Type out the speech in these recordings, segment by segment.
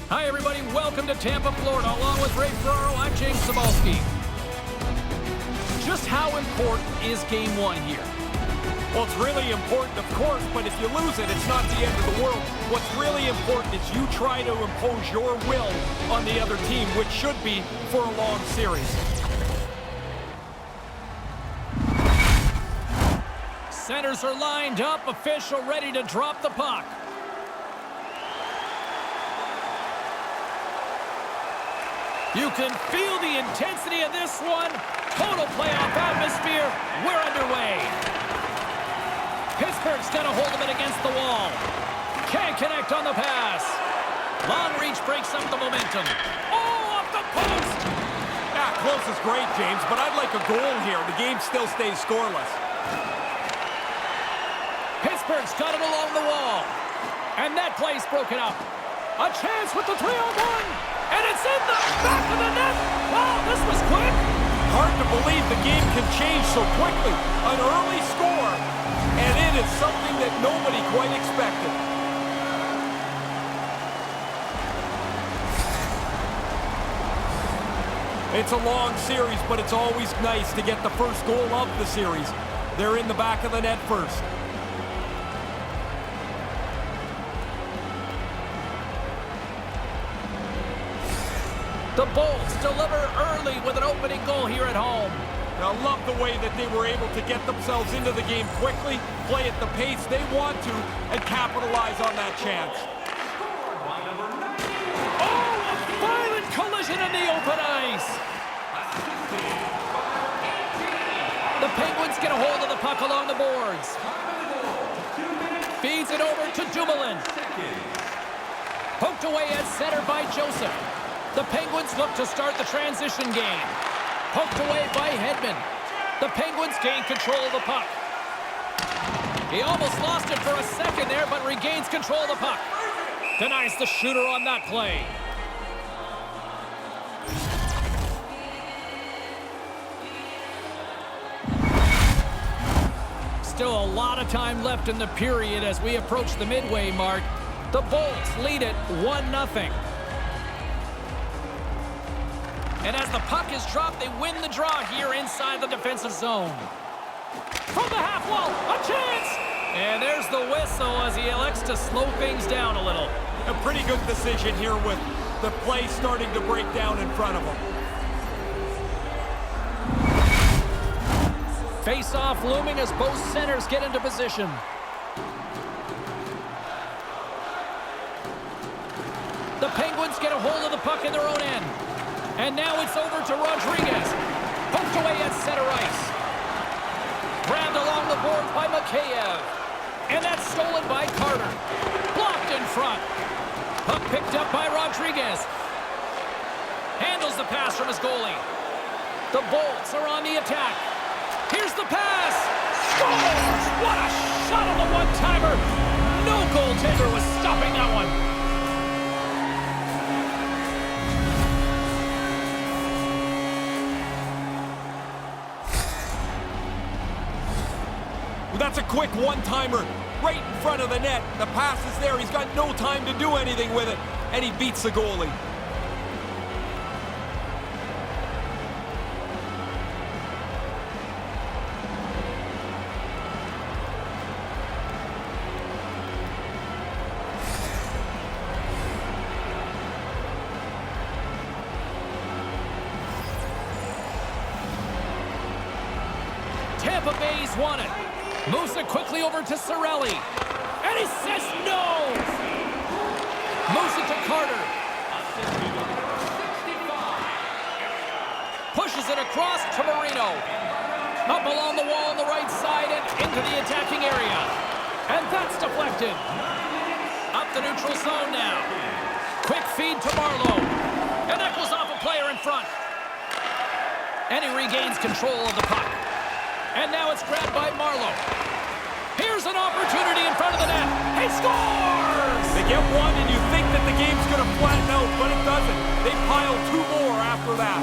Hi, everybody. Welcome to Tampa, Florida. Along with Ray Ferraro, I'm James Cebulski. Just how important is Game 1 here? Well, it's really important, of course, but if you lose it, it's not the end of the world. What's really important is you try to impose your will on the other team, which should be for a long series. Centers are lined up, official ready to drop the puck. You can feel the intensity of this one. Total playoff atmosphere. We're underway. Pittsburgh's got a hold of it against the wall. Can't connect on the pass. Long reach breaks up the momentum. Oh, off the post! Yeah, close is great, James, but I'd like a goal here. The game still stays scoreless. Pittsburgh's got it along the wall. And that play's broken up. A chance with the 3-on-1. And it's in the back of the net. Wow, this was quick. Hard to believe the game can change so quickly. An early score, and it is something that nobody quite expected. It's a long series, but it's always nice to get the first goal of the series. They're in the back of the net first. The Bolts deliver early with an opening goal here at home. I love the way that they were able to get themselves into the game quickly, play at the pace they want to, and capitalize on that chance. Oh, a violent collision in the open ice. The Penguins get a hold of the puck along the boards. Feeds it over to Dumoulin. Poked away at center by Joseph. The Penguins look to start the transition game. Poked away by Hedman. The Penguins gain control of the puck. He almost lost it for a second there, but regains control of the puck. Denies the shooter on that play. Still a lot of time left in the period as we approach the midway mark. The Bolts lead it 1-0. And as the puck is dropped, they win the draw here inside the defensive zone. From the half wall, a chance! And there's the whistle as he elects to slow things down a little. A pretty good decision here with the play starting to break down in front of him. Face-off looming as both centers get into position. The Penguins get a hold of the puck in their own end. And now it's over to Rodriguez. Poked away at center ice. Grabbed along the board by Mikheyev. And that's stolen by Carter. Blocked in front. Puck picked up by Rodriguez. Handles the pass from his goalie. The Bolts are on the attack. Here's the pass. Scores! What a shot on the one-timer. No goaltender was stopping that one. That's a quick one-timer right in front of the net. The pass is there. He's got no time to do anything with it, and he beats the goalie. Tampa Bay's won it. Moves it quickly over to Cirelli. And he says no! Moves it to Carter. Pushes it across to Marino. Up along the wall on the right side and into the attacking area. And that's deflected. Up the neutral zone now. Quick feed to Marlowe. And that goes off a player in front. And he regains control of the puck. And now it's grabbed by Marlowe. Here's an opportunity in front of the net. He scores! They get one, and you think that the game's going to flatten out, but it doesn't. They pile two more after that.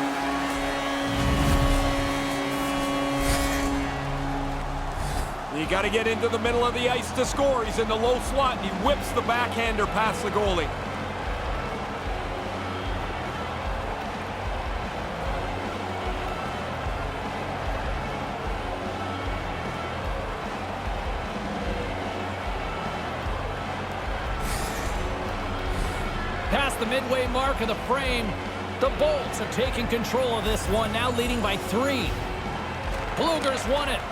You got to get into the middle of the ice to score. He's in the low slot, and he whips the backhander past the goalie. the midway mark of the frame. The Bolts have taken control of this one, now leading by 3. Bluegers won it.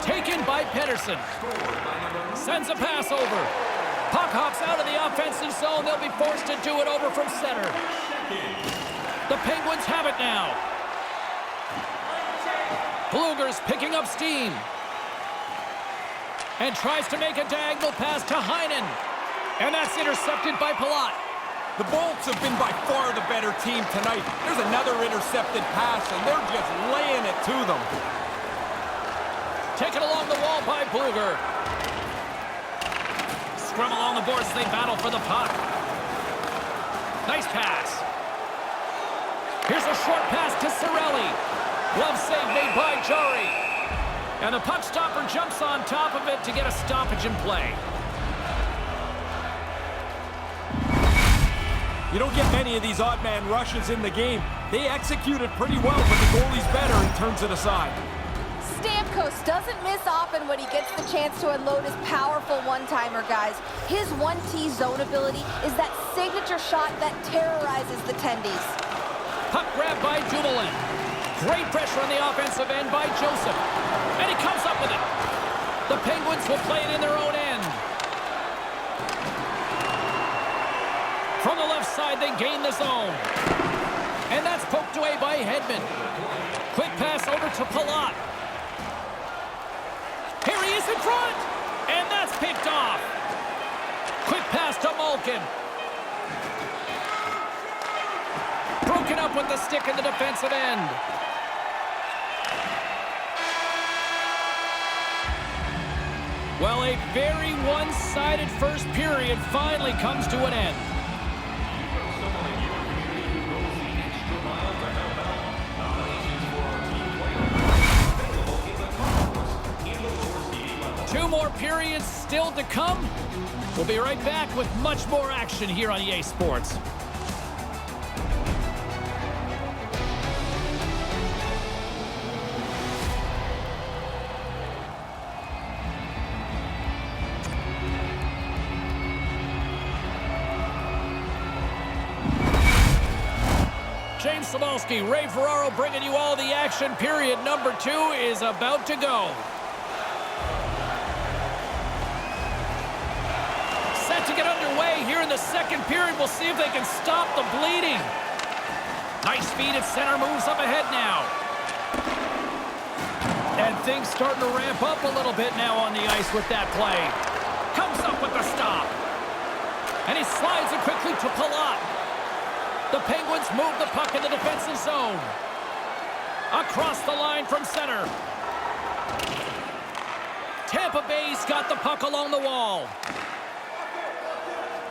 Taken by Pedersen. Sends a pass over. Puck hops out of the offensive zone. They'll be forced to do it over from center. The Penguins have it now. Bluegers picking up steam. And tries to make a diagonal pass to Heinen. And that's intercepted by Palat. The Bolts have been by far the better team tonight. There's another intercepted pass, and they're just laying it to them. Taken along the wall by Blueger. Scrum along the boards as they battle for the puck. Nice pass. Here's a short pass to Cirelli. Glove save made by Jari. And the puck stopper jumps on top of it to get a stoppage in play. You don't get many of these odd man rushes in the game. They executed pretty well, but the goalie's better and turns it aside. Stamkos doesn't miss often when he gets the chance to unload his powerful one-timer, guys. His 1T zone ability is that signature shot that terrorizes the tendies. Puck grab by Dumoulin. Great pressure on the offensive end by Joseph. And he comes up with it. The Penguins will play it in their own end. From the left side, they gain the zone. And that's poked away by Hedman. Quick pass over to Palat. Here he is in front. And that's picked off. Quick pass to Malkin. Broken up with the stick in the defensive end. Well, a very one-sided first period finally comes to an end. Two more periods still to come. We'll be right back with much more action here on EA Sports. James Cybulski, Ray Ferraro bringing you all the action. Period number 2 is about to go. Set to get underway here in the second period. We'll see if they can stop the bleeding. Nice feed at center, moves up ahead now. And things starting to ramp up a little bit now on the ice with that play. Comes up with the stop. And he slides it quickly to Palat. The Penguins move the puck in the defensive zone. Across the line from center. Tampa Bay's got the puck along the wall.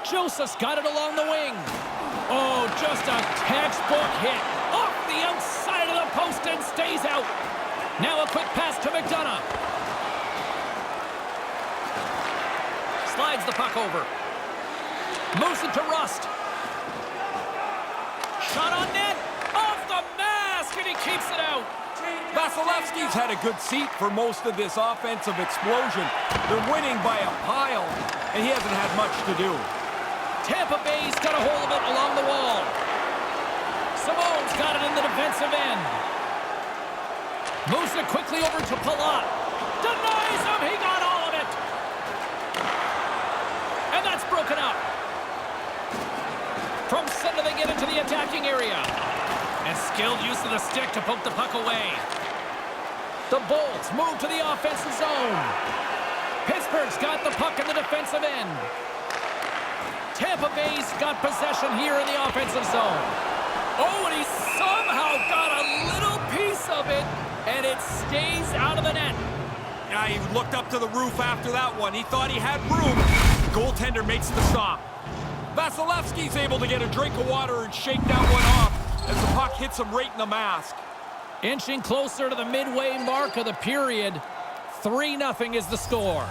Joseph's got it along the wing. Oh, just a textbook hit. Off the outside of the post and stays out. Now a quick pass to McDonough. Slides the puck over. Moves it to Rust. Shot on net. Off the mask, and he keeps it out. Vasilevsky's had a good seat for most of this offensive explosion. They're winning by a pile, and he hasn't had much to do. Tampa Bay's got a hold of it along the wall. Simone's got it in the defensive end. Moves it quickly over to Palat. Denies him. He got all of it. And that's broken up. From center, they get into the attacking area. And skilled use of the stick to poke the puck away. The Bolts move to the offensive zone. Pittsburgh's got the puck in the defensive end. Tampa Bay's got possession here in the offensive zone. Oh, and he somehow got a little piece of it, and it stays out of the net. Yeah, he looked up to the roof after that one. He thought he had room. The goaltender makes the stop. Vasilevsky's able to get a drink of water and shake that one off as the puck hits him right in the mask. Inching closer to the midway mark of the period. 3-0 is the score.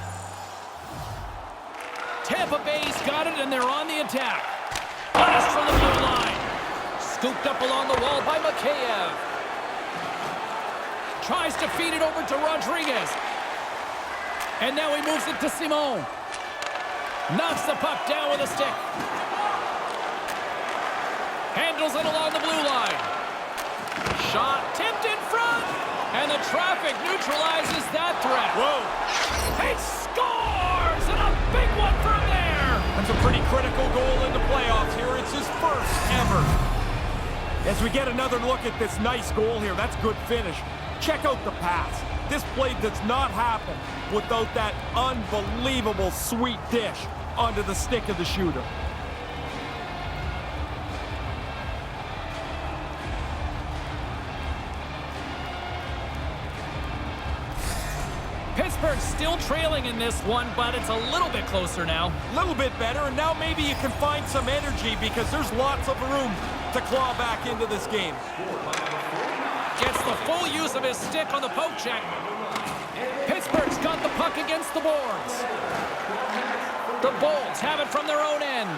Tampa Bay's got it, and they're on the attack. Blast from the blue line. Scooped up along the wall by Mikheyev. Tries to feed it over to Rodriguez. And now he moves it to Simone. Knocks the puck down with a stick. Handles it along the blue line. Shot tipped in front. And the traffic neutralizes that threat. Whoa. He scores! And a big one from there. That's a pretty critical goal in the playoffs here. It's his first ever. As we get another look at this nice goal here, that's good finish. Check out the pass. This play does not happen without that unbelievable sweet dish onto the stick of the shooter. Pittsburgh's still trailing in this one, but it's a little bit closer now. A little bit better, and now maybe you can find some energy because there's lots of room to claw back into this game. Gets the full use of his stick on the poke check. Pittsburgh's got the puck against the boards. The Bolts have it from their own end.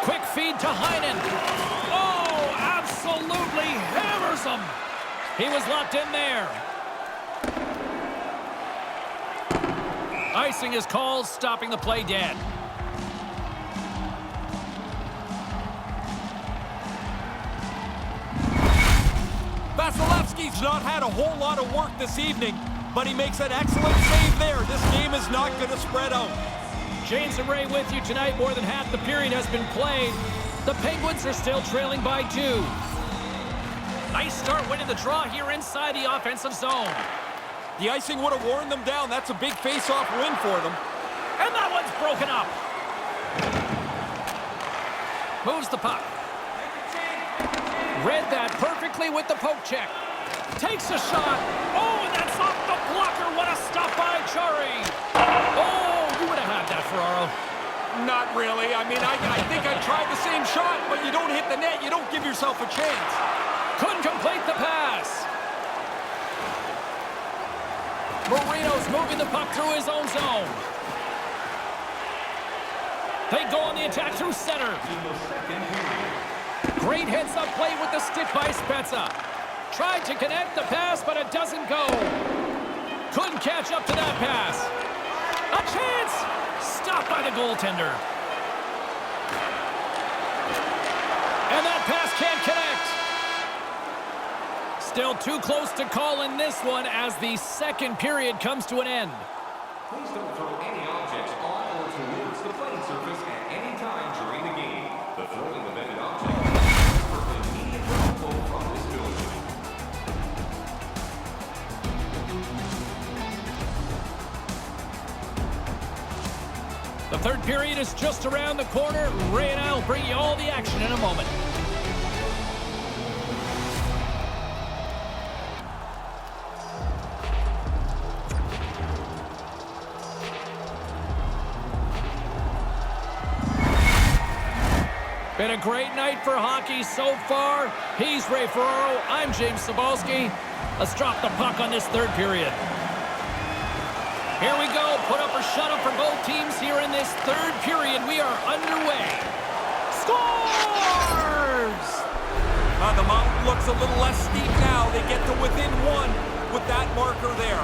Quick feed to Heinen. Oh, absolutely hammers him. He was locked in there. Icing is called, stopping the play dead. Vasilevsky's not had a whole lot of work this evening, but he makes an excellent save there. This game is not going to spread out. James and Ray with you tonight. More than half the period has been played. The Penguins are still trailing by 2. Nice start winning the draw here inside the offensive zone. The icing would have worn them down. That's a big face-off win for them. And that one's broken up. Moves the puck. Read that perfectly with the poke check. Takes a shot. Oh, and that's off the blocker. What a stop by Chari. Oh, you would have had that, Ferraro. Not really. I mean, I think I tried the same shot, but you don't hit the net. You don't give yourself a chance. Couldn't complete the pass. Marino's moving the puck through his own zone. They go on the attack through center. Great heads-up play with the stick by Spezza. Tried to connect the pass, but it doesn't go. Couldn't catch up to that pass. A chance! Stopped by the goaltender. And that pass can't connect. Still too close to call in this one as the second period comes to an end. Please don't throw any objects on or towards the playing surface at any time during the game. The throwing of any object is for immediate removal from this building. The third period is just around the corner. Ray and I will bring you all the action in a moment. Been a great night for hockey so far. He's Ray Ferraro. I'm James Cybulski. Let's drop the puck on this third period. Here we go. Put up or shut up for both teams here in this third period. We are underway. Scores! The mountain looks a little less steep now. They get to within 1 with that marker there.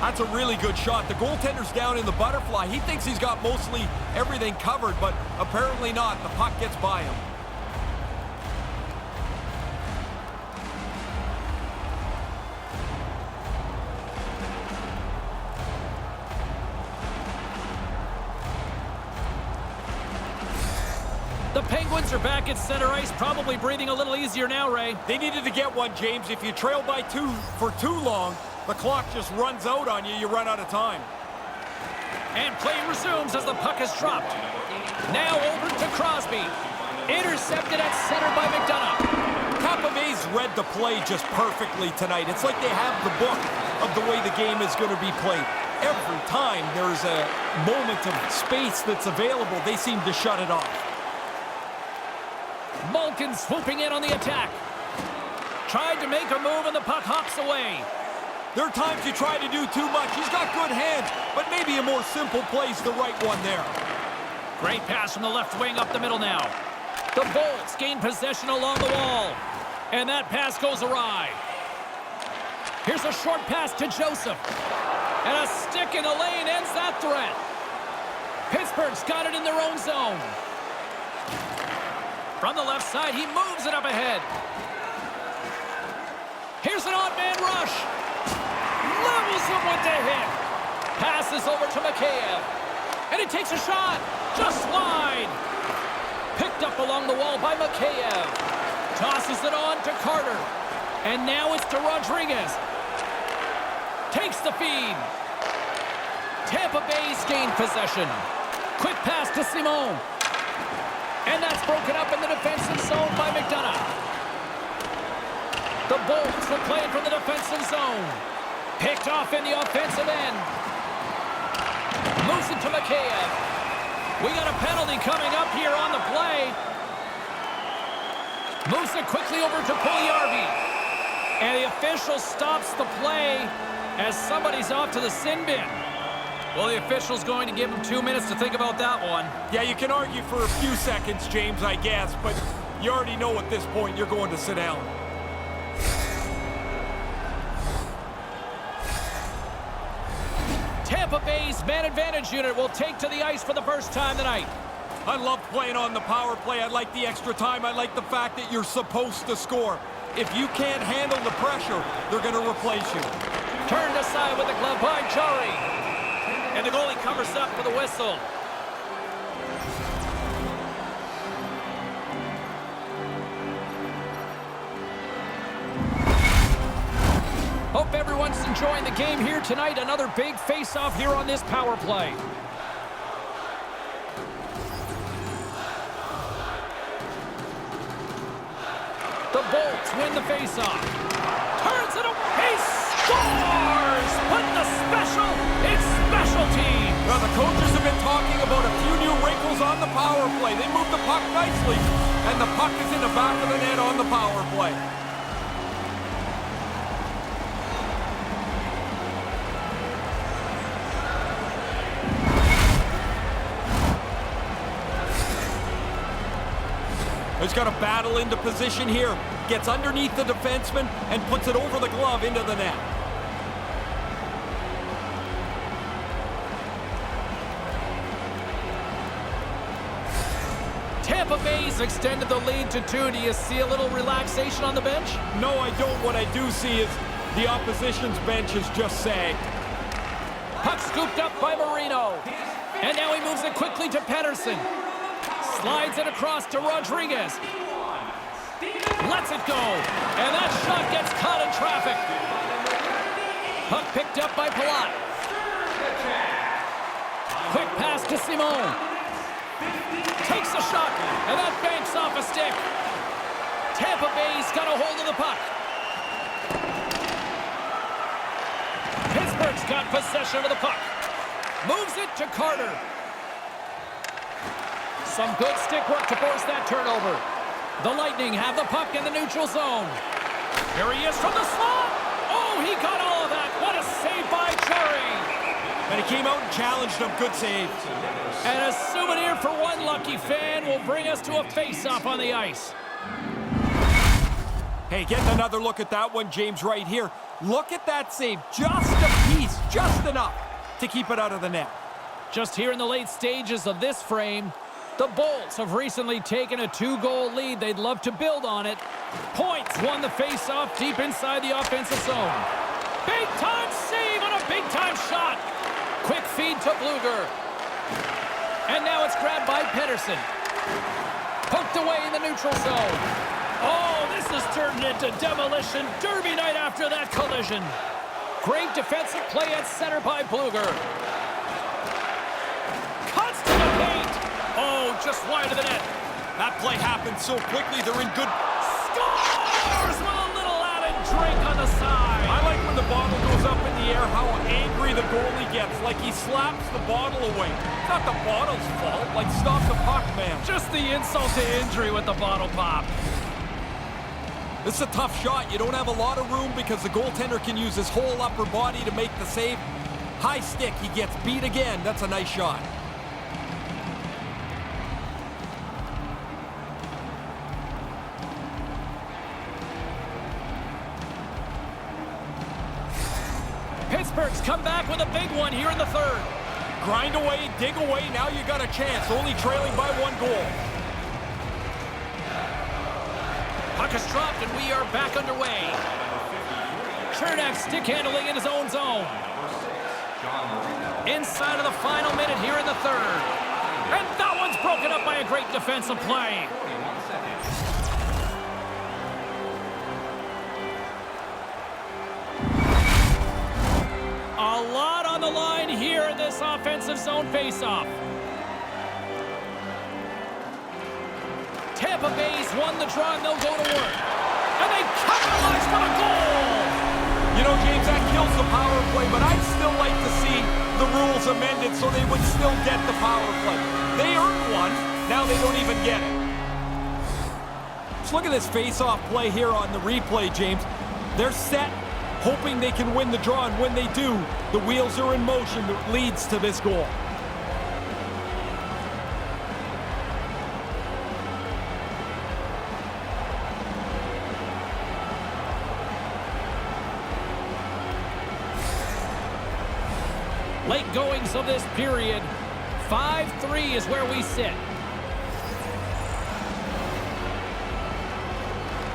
That's a really good shot. The goaltender's down in the butterfly. He thinks he's got mostly everything covered, but apparently not. The puck gets by him. The Penguins are back at center ice, probably breathing a little easier now, Ray. They needed to get one, James. If you trail by 2 for too long, the clock just runs out on you. You run out of time. And play resumes as the puck is dropped. Now over to Crosby. Intercepted at center by McDonough. Tampa Bay's read the play just perfectly tonight. It's like they have the book of the way the game is going to be played. Every time there's a moment of space that's available, they seem to shut it off. Malkin swooping in on the attack. Tried to make a move and the puck hops away. There are times you try to do too much. He's got good hands, but maybe a more simple play's the right one there. Great pass from the left wing up the middle now. The Bolts gain possession along the wall. And that pass goes awry. Here's a short pass to Joseph. And a stick in the lane ends that threat. Pittsburgh's got it in their own zone. From the left side, he moves it up ahead. Here's an odd man rush. Levels him with the hit. Passes over to Mikheyev. And he takes a shot. Just wide. Picked up along the wall by Mikheyev. Tosses it on to Carter. And now it's to Rodriguez. Takes the feed. Tampa Bay's gained possession. Quick pass to Simone. And that's broken up in the defensive zone by McDonough. The Bolts are playing from the defensive zone. Picked off in the offensive end. Moves it to Mikheyev. We got a penalty coming up here on the play. Moves it quickly over to Puljujärvi. And the official stops the play as somebody's off to the sin bin. Well, the official's going to give him 2 minutes to think about that one. Yeah, you can argue for a few seconds, James, I guess, but you already know at this point you're going to sit down. Tampa Bay's man advantage unit will take to the ice for the first time tonight. I love playing on the power play. I like the extra time. I like the fact that you're supposed to score. If you can't handle the pressure, they're going to replace you. Turned aside with the glove by Jari. And the goalie covers up for the whistle. Hope everyone's enjoying the game here tonight. Another big face-off here on this power play. The Bolts win the face-off. Turns it away. He scores! Put the special in special teams. Now, the coaches have been talking about a few new wrinkles on the power play. They moved the puck nicely, and the puck is in the back of the net on the power play. He's got to battle into position here. Gets underneath the defenseman and puts it over the glove into the net. Tampa Bay's extended the lead to 2. Do you see a little relaxation on the bench? No, I don't. What I do see is the opposition's bench is just sagged. Puck scooped up by Marino. And now he moves it quickly to Pettersson. Slides it across to Rodriguez. Lets it go. And that shot gets caught in traffic. Puck picked up by Palat. Quick pass to Simone. Takes a shot. And that banks off a stick. Tampa Bay's got a hold of the puck. Pittsburgh's got possession of the puck. Moves it to Carter. Some good stick work to force that turnover. The Lightning have the puck in the neutral zone. Here he is from the slot. Oh, he got all of that. What a save by Jari. And he came out and challenged him. Good save. And a souvenir for one lucky fan will bring us to a face-off on the ice. Hey, getting another look at that one, James, right here. Look at that save. Just a piece, just enough to keep it out of the net. Just here in the late stages of this frame, the Bolts have recently taken a 2-goal lead. They'd love to build on it. Points won the face-off deep inside the offensive zone. Big-time save on a big-time shot. Quick feed to Bluger. And now it's grabbed by Pettersson. Poked away in the neutral zone. Oh, this has turned into demolition derby night after that collision. Great defensive play at center by Bluger. Cuts to the paint. Oh, just wide of the net. That play happened so quickly, they're in good... Scores with a little added drink on the side. I like when the bottle goes up in the air, how angry the goalie gets, like he slaps the bottle away. It's not the bottle's fault, like stop the puck, man. Just the insult to injury with the bottle pop. This is a tough shot. You don't have a lot of room because the goaltender can use his whole upper body to make the save. High stick, he gets beat again. That's a nice shot. Pittsburgh's come back with a big one here in the third. Grind away, dig away, now you got a chance. Only trailing by 1 goal. Puck is dropped, and we are back underway. Chernak stick handling in his own zone. Inside of the final minute here in the third. And that one's broken up by a great defensive play. A lot on the line here in this offensive zone faceoff. Tampa Bay's won the draw, and they'll go to work. And they capitalize for the goal! You know, James, that kills the power play, but I'd still like to see the rules amended so they would still get the power play. They earned one, now they don't even get it. Just look at this face-off play here on the replay, James. They're set, hoping they can win the draw, and when they do, the wheels are in motion that leads to this goal. Late goings of this period. 5-3 is where we sit.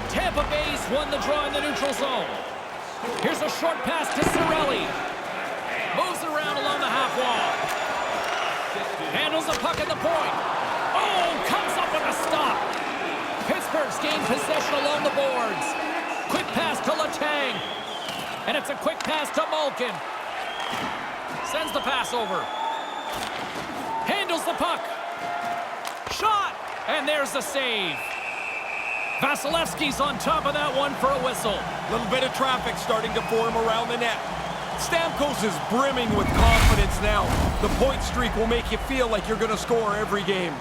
Tampa Bay's won the draw in the neutral zone. Here's a short pass to Cirelli. Moves it around along the half wall. Handles the puck at the point. Oh, comes up with a stop. Pittsburgh's gained possession along the boards. Quick pass to Letang. And it's a quick pass to Malkin. Sends the pass over. Handles the puck. Shot! And there's the save. Vasilevsky's on top of that one for a whistle. Little bit of traffic starting to form around the net. Stamkos is brimming with confidence now. The point streak will make you feel like you're going to score every game.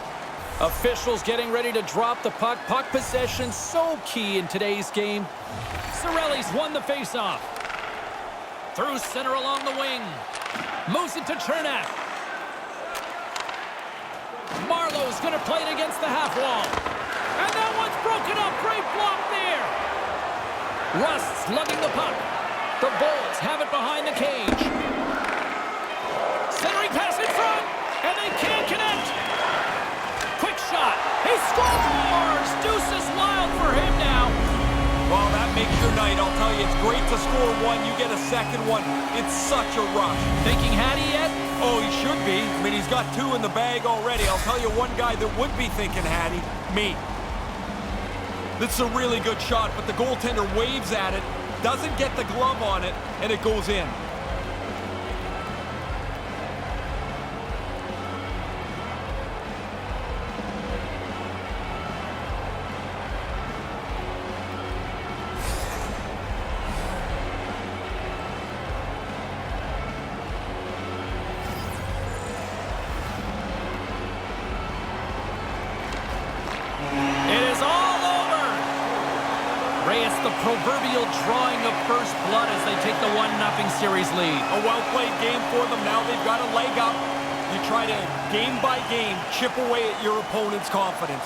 Officials getting ready to drop the puck. Puck possession so key in today's game. Cirelli's won the faceoff. Through center along the wing. Moves it to Chernak. Marlowe's going to play it against the half wall. And that one's broken up. Great block there. Rust's lugging the puck. The Bulls have it behind the cage. Centering pass in front. And they can't connect. Quick shot. He scores! Deuce is wild for him now. Well, that makes your night. I'll tell you, it's great to score one. You get a second one. It's such a rush. Thinking Hattie yet? Oh, he should be. I mean, he's got 2 in the bag already. I'll tell you one guy that would be thinking Hattie. Me. This is a really good shot, but the goaltender waves at it, doesn't get the glove on it, and it goes in. The proverbial drawing of first blood as they take the 1-0 series lead. A well-played game for them. Now they've got a leg up. You try to, game by game, chip away at your opponent's confidence.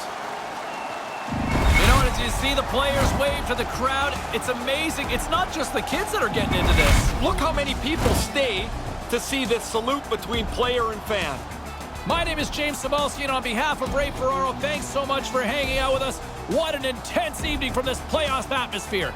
You know, as you see the players wave to the crowd, it's amazing. It's not just the kids that are getting into this. Look how many people stay to see this salute between player and fan. My name is James Cybulski, and on behalf of Ray Ferraro, thanks so much for hanging out with us. What an intense evening from this playoff atmosphere.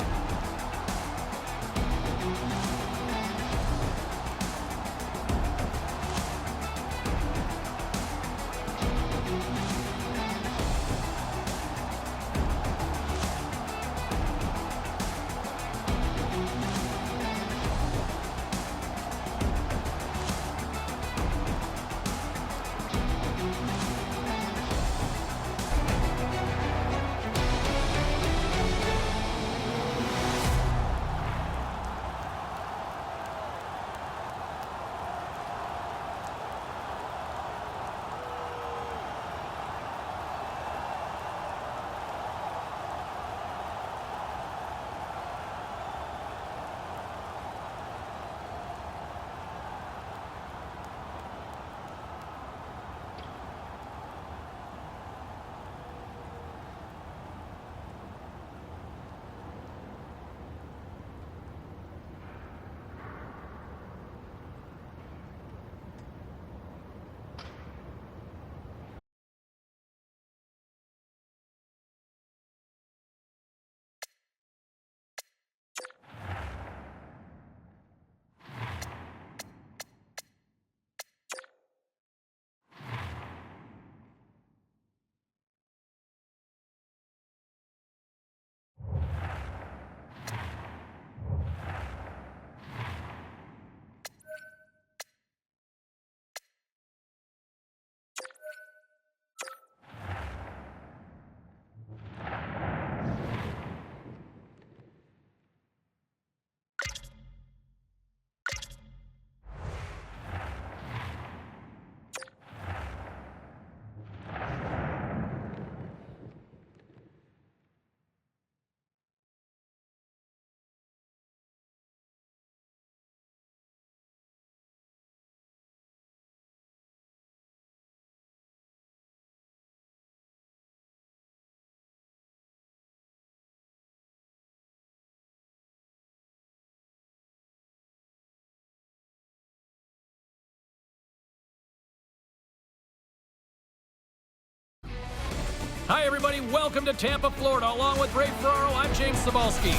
Hi, everybody. Welcome to Tampa, Florida. Along with Ray Ferraro, I'm James Cebulski.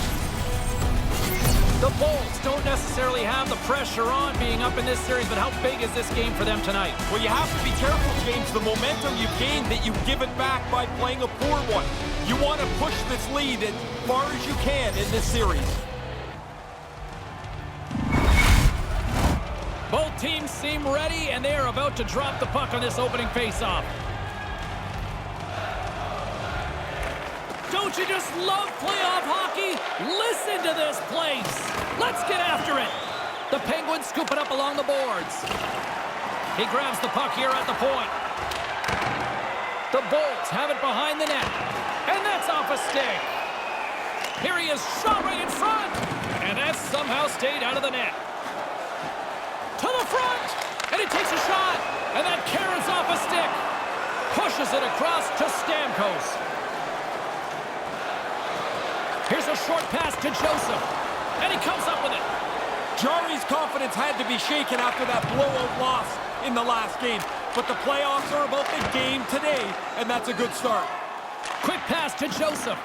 The Bolts don't necessarily have the pressure on being up in this series, but how big is this game for them tonight? Well, you have to be careful, James. The momentum you've gained that you give it back by playing a poor one. You want to push this lead as far as you can in this series. Both teams seem ready, and they are about to drop the puck on this opening faceoff. Don't you just love playoff hockey? Listen to this place. Let's get after it. The Penguins scoop it up along the boards. He grabs the puck here at the point. The Bolts have it behind the net. And that's off a stick. Here he is, shot right in front. And that somehow stayed out of the net. To the front. And he takes a shot. And that carries off a stick. Pushes it across to Stamkos. Here's a short pass to Joseph, and he comes up with it. Jari's confidence had to be shaken after that blowout loss in the last game, but the playoffs are about the game today, and that's a good start. Quick pass to Joseph,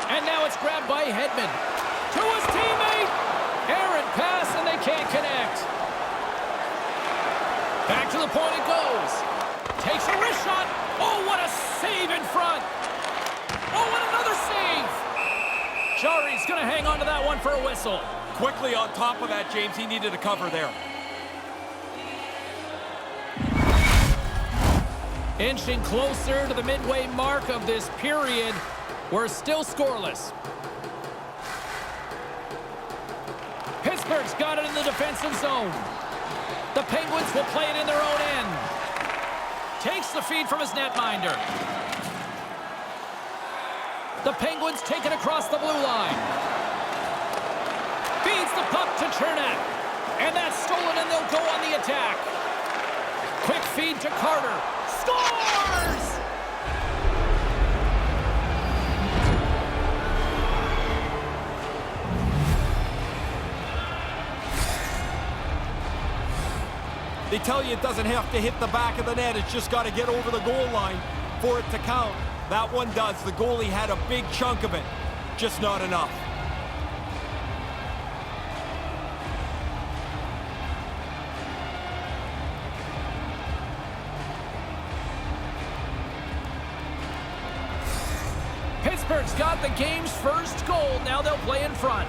and now it's grabbed by Hedman. To his teammate! Errant pass, and they can't connect. Back to the point it goes. Takes a wrist shot. Oh, what a save in front. Oh, and another save. Jari's going to hang on to that one for a whistle. Quickly on top of that, James, he needed a cover there. Inching closer to the midway mark of this period. We're still scoreless. Pittsburgh's got it in the defensive zone. The Penguins will play it in their own end. Takes the feed from his netminder. The Penguins take it across the blue line. Feeds the puck to Chernak. And that's stolen, and they'll go on the attack. Quick feed to Carter. Scores! They tell you it doesn't have to hit the back of the net. It's just got to get over the goal line for it to count. That one does. The goalie had a big chunk of it. Just not enough. Pittsburgh's got the game's first goal. Now they'll play in front.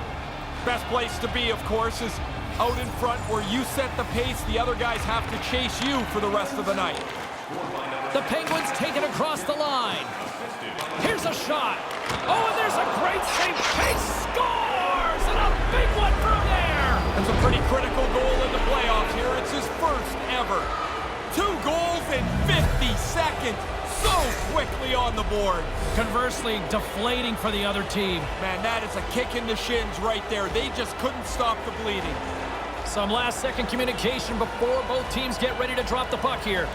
Best place to be, of course, is out in front where you set the pace. The other guys have to chase you for the rest of the night. The Penguins take it across the line. Here's a shot. Oh, and there's a great save. He scores! And a big one from there. It's a pretty critical goal in the playoffs here. It's his first ever. 2 goals in 50 seconds. So quickly on the board. Conversely, deflating for the other team. Man, that is a kick in the shins right there. They just couldn't stop the bleeding. Some last-second communication before both teams get ready to drop the puck here.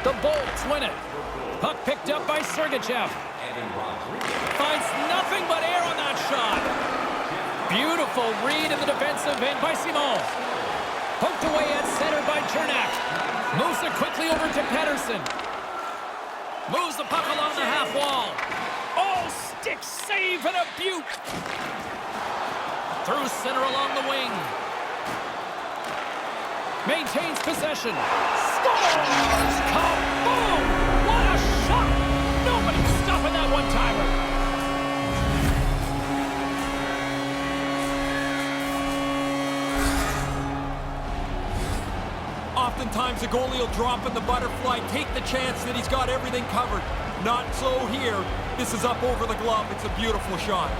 The Bolts win it. Puck picked up by Sergachev. Finds nothing but air on that shot. Beautiful read in the defensive end by Simon. Poked away at center by Chernak. Moves it quickly over to Pettersson. Moves the puck along the half wall. Oh, stick save and a beaut. Through center along the wing. Maintains possession. Scores! Kaboom! What a shot! Nobody's stopping that one-timer. Oftentimes, the goalie will drop in the butterfly, take the chance that he's got everything covered. Not so here. This is up over the glove. It's a beautiful shot.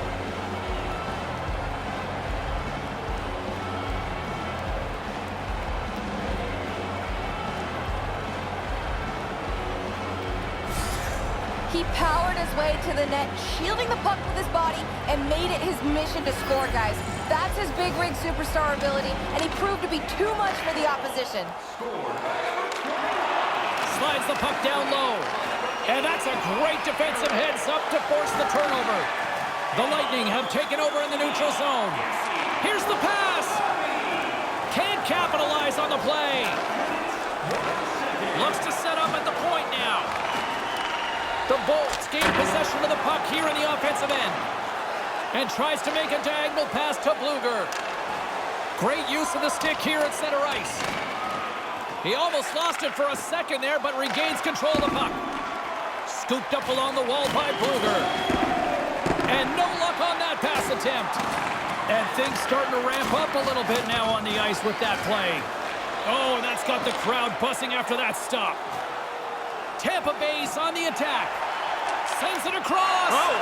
He powered his way to the net, shielding the puck with his body, and made it his mission to score, guys. That's his big rig superstar ability, and he proved to be too much for the opposition. Slides the puck down low. And that's a great defensive heads-up to force the turnover. The Lightning have taken over in the neutral zone. Here's the pass. Can't capitalize on the play. Looks to set up at the point now. The Bolts gain possession of the puck here in the offensive end. And tries to make a diagonal pass to Bluger. Great use of the stick here at center ice. He almost lost it for a second there, but regains control of the puck. Scooped up along the wall by Bluger. And no luck on that pass attempt. And things starting to ramp up a little bit now on the ice with that play. Oh, and that's got the crowd buzzing after that stop. Tampa Bay's on the attack. Sends it across. Oh!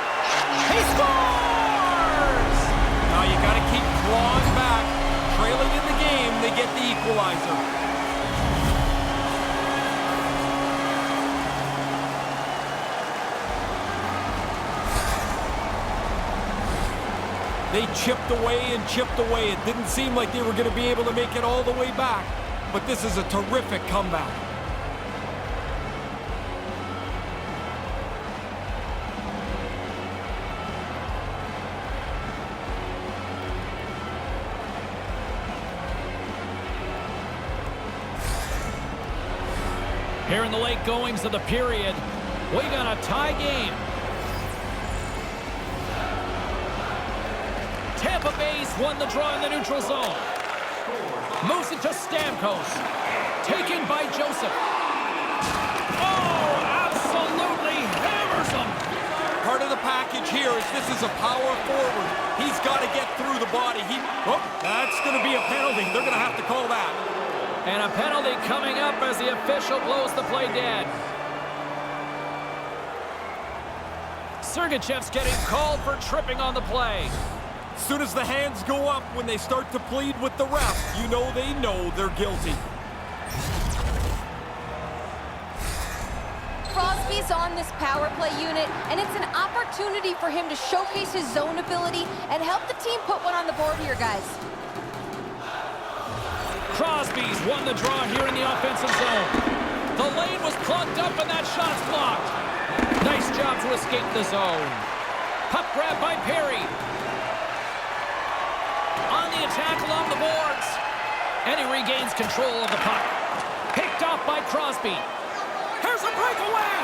He scores! Now you got to keep clawing back. Trailing in the game, they get the equalizer. They chipped away and chipped away. It didn't seem like they were going to be able to make it all the way back. But this is a terrific comeback. Here in the late goings of the period, we got a tie game. Tampa Bay's won the draw in the neutral zone. Moves it to Stamkos. Taken by Joseph. Oh, absolutely hammers him. Part of the package here is this is a power forward. He's got to get through the body. Oh, that's going to be a penalty. They're going to have to call that. And a penalty coming up as the official blows the play dead. Sergachev's getting called for tripping on the play. As soon as the hands go up when they start to plead with the ref, you know they're guilty. Crosby's on this power play unit, and it's an opportunity for him to showcase his zone ability and help the team put one on the board here, guys. Crosby's won the draw here in the offensive zone. The lane was plugged up and that shot's blocked. Nice job to escape the zone. Puck grab by Perry. On the attack along the boards. And he regains control of the puck. Picked off by Crosby. Here's a breakaway.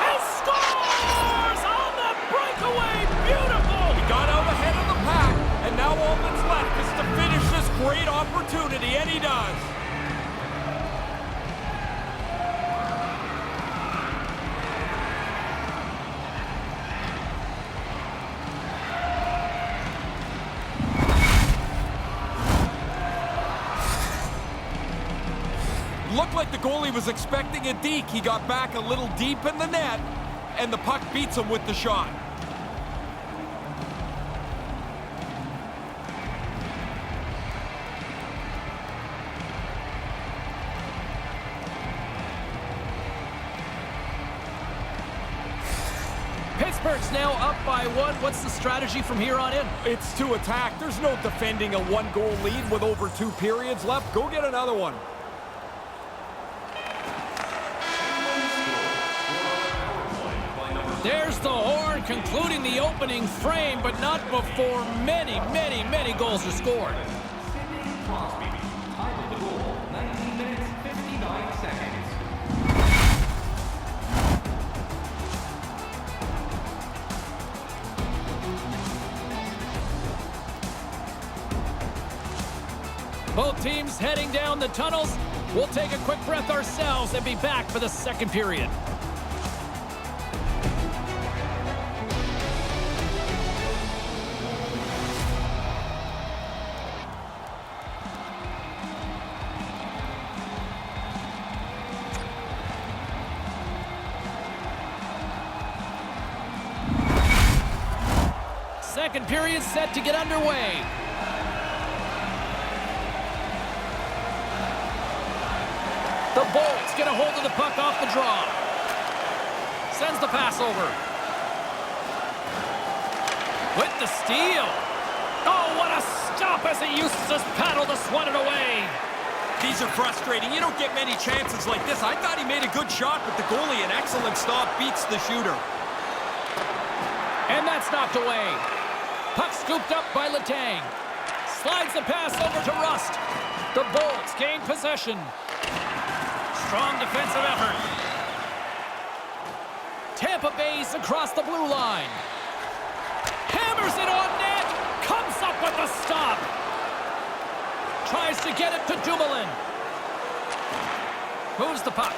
And scores on the breakaway. Beautiful. He got out ahead of the pack, and now all that's left is to finish this great opportunity, and he does. Looked like the goalie was expecting a deke. He got back a little deep in the net, and the puck beats him with the shot. Pittsburgh's now up by one. What's the strategy from here on in? It's to attack. There's no defending a one-goal lead with over 2 periods left. Go get another one. There's the horn concluding the opening frame, but not before many, many, many goals are scored. Crosby, time of the goal, 19 minutes, 59 seconds. Both teams heading down the tunnels. We'll take a quick breath ourselves and be back for the second period. Second period set to get underway. The Bolts get a hold of the puck off the draw. Sends the pass over. With the steal. Oh, what a stop as he uses his paddle to swat it away. These are frustrating. You don't get many chances like this. I thought he made a good shot, but the goalie, an excellent stop, beats the shooter. And that's knocked away. Puck scooped up by Letang. Slides the pass over to Rust. The Bolts gain possession. Strong defensive effort. Tampa Bay's across the blue line. Hammers it on net. Comes up with the stop. Tries to get it to Dumoulin. Moves the puck.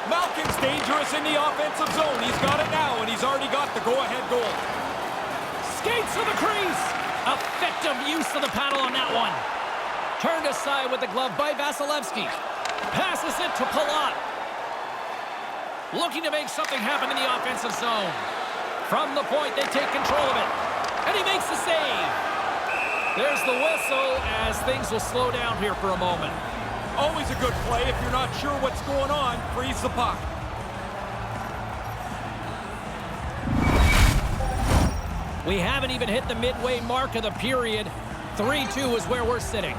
Malkin's dangerous in the offensive zone. He's got it now, and he's already got the go-ahead goal. Skates to the crease. Effective use of the paddle on that one. Turned aside with the glove by Vasilevsky. Passes it to Palat. Looking to make something happen in the offensive zone. From the point, they take control of it. And he makes the save. There's the whistle as things will slow down here for a moment. Always a good play. If you're not sure what's going on, freeze the puck. We haven't even hit the midway mark of the period. 3-2 is where we're sitting.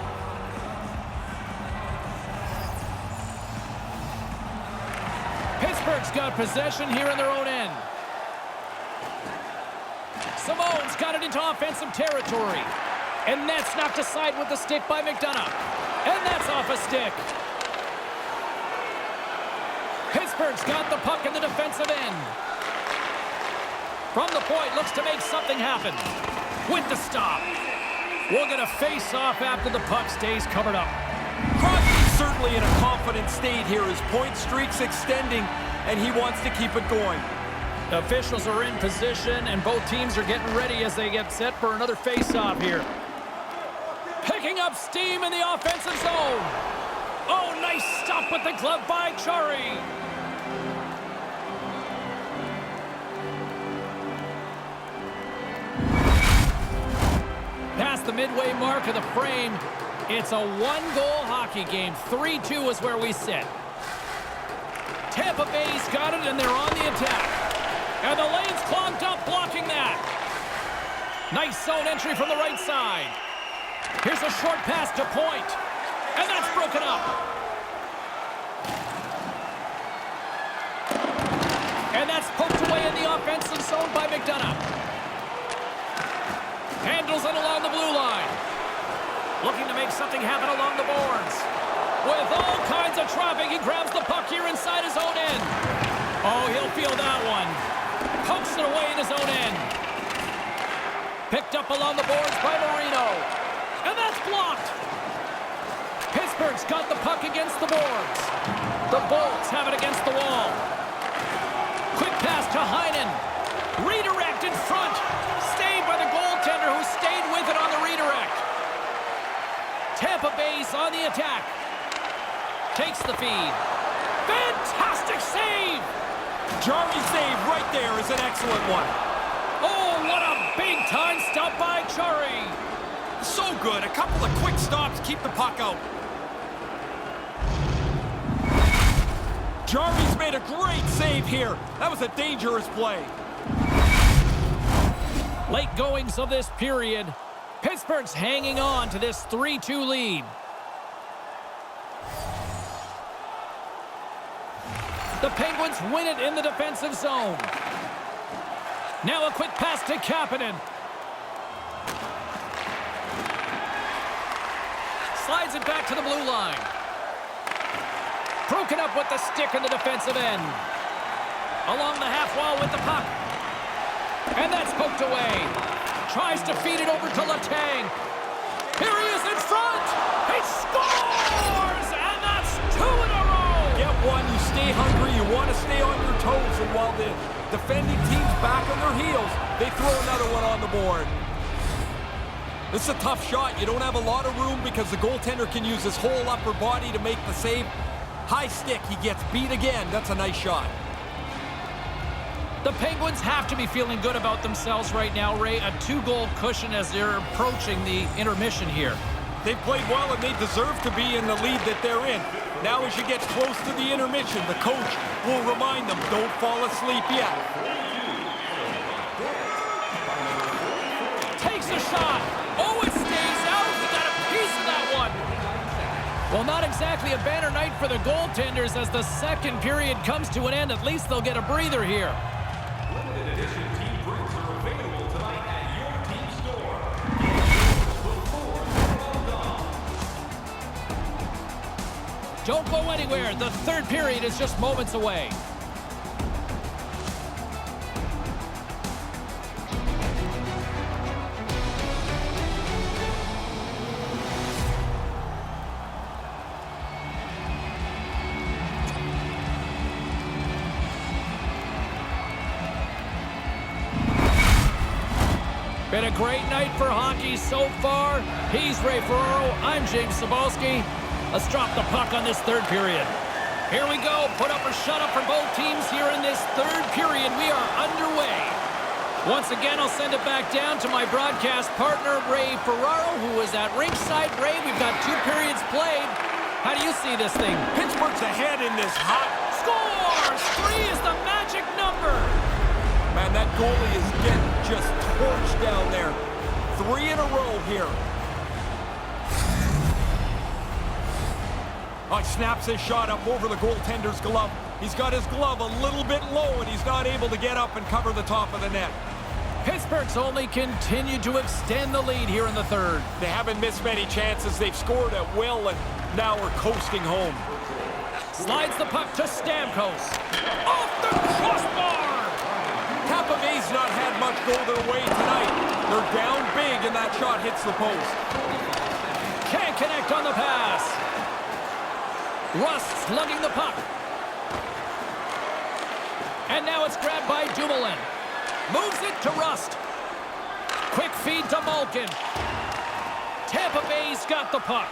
Pittsburgh's got possession here in their own end. Simone's got it into offensive territory. And that's knocked aside with the stick by McDonough. And that's off a stick. Pittsburgh's got the puck in the defensive end. From the point, looks to make something happen. With the stop. We'll get a face-off after the puck stays covered up. Crosby's certainly in a confident state here. His point streak's extending, and he wants to keep it going. Officials are in position, and both teams are getting ready as they get set for another face-off here. Picking up steam in the offensive zone. Oh, nice stop with the glove by Chari. Past the midway mark of the frame, it's a one-goal hockey game. 3-2 is where we sit. Tampa Bay's got it, and they're on the attack. And the lane's clogged up, blocking that. Nice zone entry from the right side. Here's a short pass to point. And that's broken up. And that's poked away in the offensive zone by McDonough. Handles it along the blue line. Looking to make something happen along the boards. With all kinds of traffic, he grabs the puck here inside his own end. Oh, he'll feel that one. Pokes it away in his own end. Picked up along the boards by Marino. And that's blocked. Pittsburgh's got the puck against the boards. The Bolts have it against the wall. Quick pass to Heinen. Redirect in front. Saved by the goaltender who stayed with it on the redirect. Tampa Bay's on the attack. Takes the feed. Fantastic save! Jarry's save right there is an excellent one. Oh, what a big-time stop by Chari. So good. A couple of quick stops keep the puck out. Jarry's made a great save here. That was a dangerous play. Late goings of this period. Pittsburgh's hanging on to this 3-2 lead. The Penguins win it in the defensive zone. Now a quick pass to Kapanen. Slides it back to the blue line. Broken up with the stick in the defensive end. Along the half wall with the puck. And that's poked away. Tries to feed it over to Letang. Here he is in front. He scores! And that's 2 in a row. Get one, you stay hungry, you want to stay on your toes, and while the defending team's back on their heels, they throw another one on the board. This is a tough shot. You don't have a lot of room because the goaltender can use his whole upper body to make the save. High stick, he gets beat again. That's a nice shot. The Penguins have to be feeling good about themselves right now, Ray. A 2-goal cushion as they're approaching the intermission here. They've played well and they deserve to be in the lead that they're in. Now as you get close to the intermission, the coach will remind them, don't fall asleep yet. Takes a shot. Oh, it stays out. He got a piece of that one. Well, not exactly a banner night for the goaltenders as the second period comes to an end. At least they'll get a breather here. Limited edition team drinks are available tonight at your team store. Don't go anywhere. The third period is just moments away. Been a great night for hockey so far. He's Ray Ferraro. I'm James Cebulski. Let's drop the puck on this third period. Here we go. Put up or shut up for both teams here in this third period. We are underway. Once again, I'll send it back down to my broadcast partner, Ray Ferraro, who is at ringside. Ray, we've got 2 periods played. How do you see this thing? Pittsburgh's ahead in this hot. Scores! 3 is the magic number. Man, that goalie is getting just torched down there. 3 in a row here. Oh, he snaps his shot up over the goaltender's glove. He's got his glove a little bit low, and he's not able to get up and cover the top of the net. Pittsburgh's only continued to extend the lead here in the third. They haven't missed many chances. They've scored at will, and now we're coasting home. Slides the puck to Stamkos. Off the crossbar! Tampa Bay's not had much go their way tonight. They're down big, and that shot hits the post. Can't connect on the pass. Rust slugging the puck. And now it's grabbed by Dumoulin. Moves it to Rust. Quick feed to Malkin. Tampa Bay's got the puck.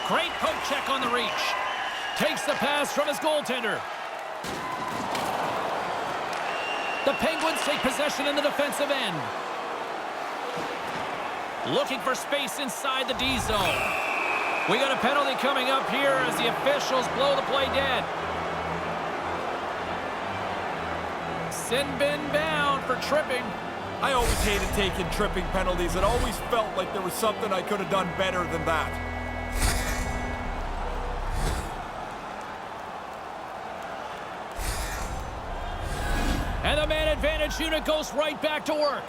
Great poke check on the reach. Takes the pass from his goaltender. The Penguins take possession in the defensive end. Looking for space inside the D zone. We got a penalty coming up here as the officials blow the play dead. Sin bin bound for tripping. I always hated taking tripping penalties. It always felt like there was something I could have done better than that. And the man advantage unit goes right back to work.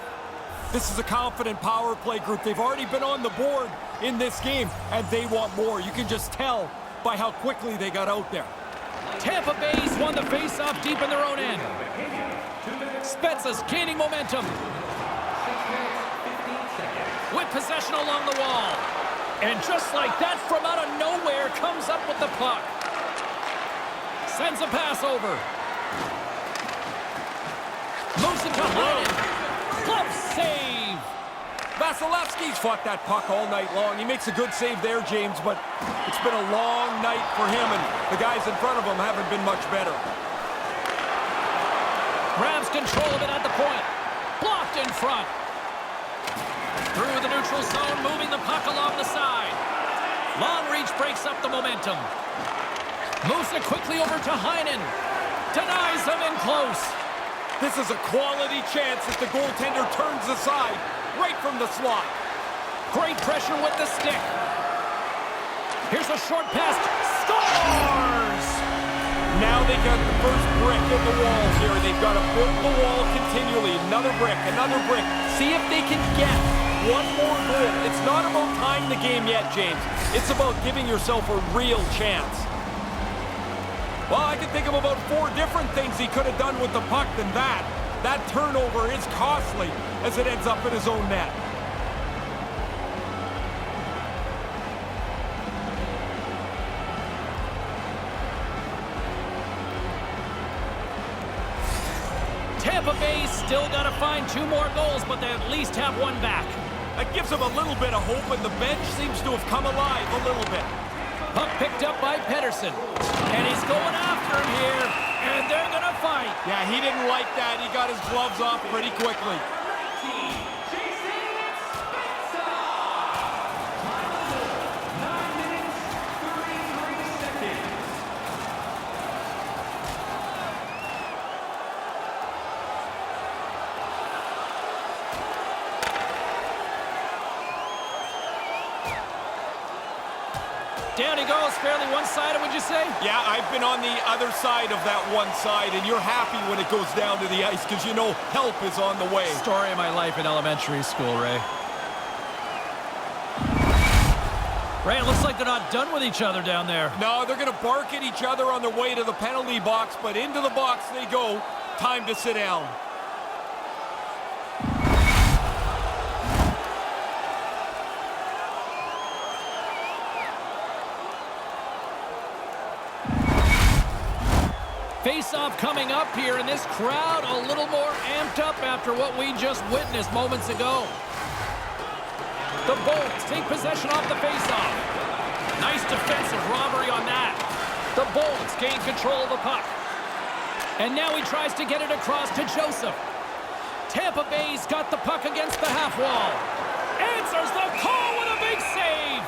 This is a confident power play group. They've already been on the board in this game, and they want more. You can just tell by how quickly they got out there. Tampa Bay's won the face-off deep in their own end. Spezza's gaining momentum. With possession along the wall. And just like that, from out of nowhere, comes up with the puck. Sends a pass over. Moves it to Hyden. Glove save. Vasilevsky's fought that puck all night long. He makes a good save there, James, but it's been a long night for him, and the guys in front of him haven't been much better. Grabs control of it at the point. Blocked in front. Through the neutral zone, moving the puck along the side. Long reach breaks up the momentum. Moves it quickly over to Heinen. Denies him in close. This is a quality chance as the goaltender turns aside right from the slot. Great pressure with the stick. Here's a short pass. Scores! Now they got the first brick in the wall here. They've got to build the wall continually. Another brick, another brick. See if they can get one more goal. It's not about tying the game yet, James. It's about giving yourself a real chance. Well, I can think of about 4 different things he could have done with the puck than that. That turnover is costly as it ends up in his own net. Tampa Bay's still got to find 2 more goals, but they at least have 1 back. That gives him a little bit of hope, and the bench seems to have come alive a little bit. Puck picked up by Pedersen. And he's going after him here. And they're going to fight. Yeah, he didn't like that. He got his gloves off pretty quickly. Down he goes, fairly one-sided, would you say? Yeah, I've been on the other side of that one side, and you're happy when it goes down to the ice because you know help is on the way. Story of my life in elementary school, Ray. Ray, it looks like they're not done with each other down there. No, they're going to bark at each other on their way to the penalty box, but into the box they go. Time to sit down. Face face-off coming up here, and this crowd a little more amped up after what we just witnessed moments ago. The Bolts take possession off the face-off. Nice defensive robbery on that. The Bolts gain control of the puck. And now he tries to get it across to Joseph. Tampa Bay's got the puck against the half wall. Answers the call with a big save.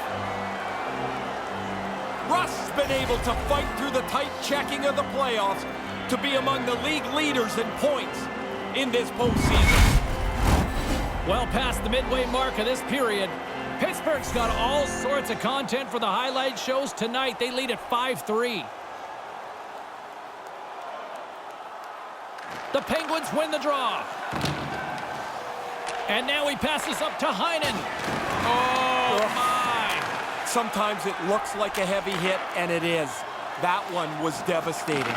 Rust's been able to fight through the tight checking of the playoffs to be among the league leaders in points in this postseason. Well past the midway mark of this period, Pittsburgh's got all sorts of content for the highlight shows tonight. They lead at 5-3. The Penguins win the draw. And now he passes up to Heinen. Oh, my. Sometimes it looks like a heavy hit, and it is. That one was devastating.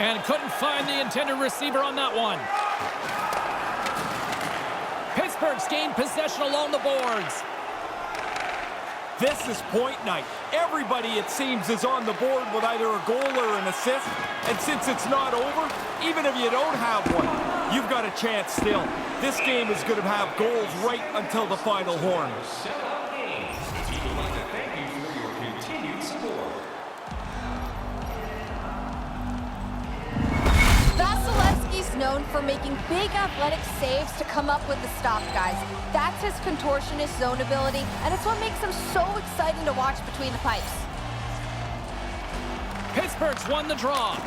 And couldn't find the intended receiver on that one. Pittsburgh's gained possession along the boards. This is point night. Everybody, it seems, is on the board with either a goal or an assist. And since it's not over, even if you don't have one, you've got a chance still. This game is going to have goals right until the final horn. Sellout Games. We would like to thank you for your continued support. Vasilevsky's known for making big athletic saves to come up with the stop, guys. That's his contortionist zone ability, and it's what makes him so exciting to watch between the pipes. Pittsburgh's won the draw.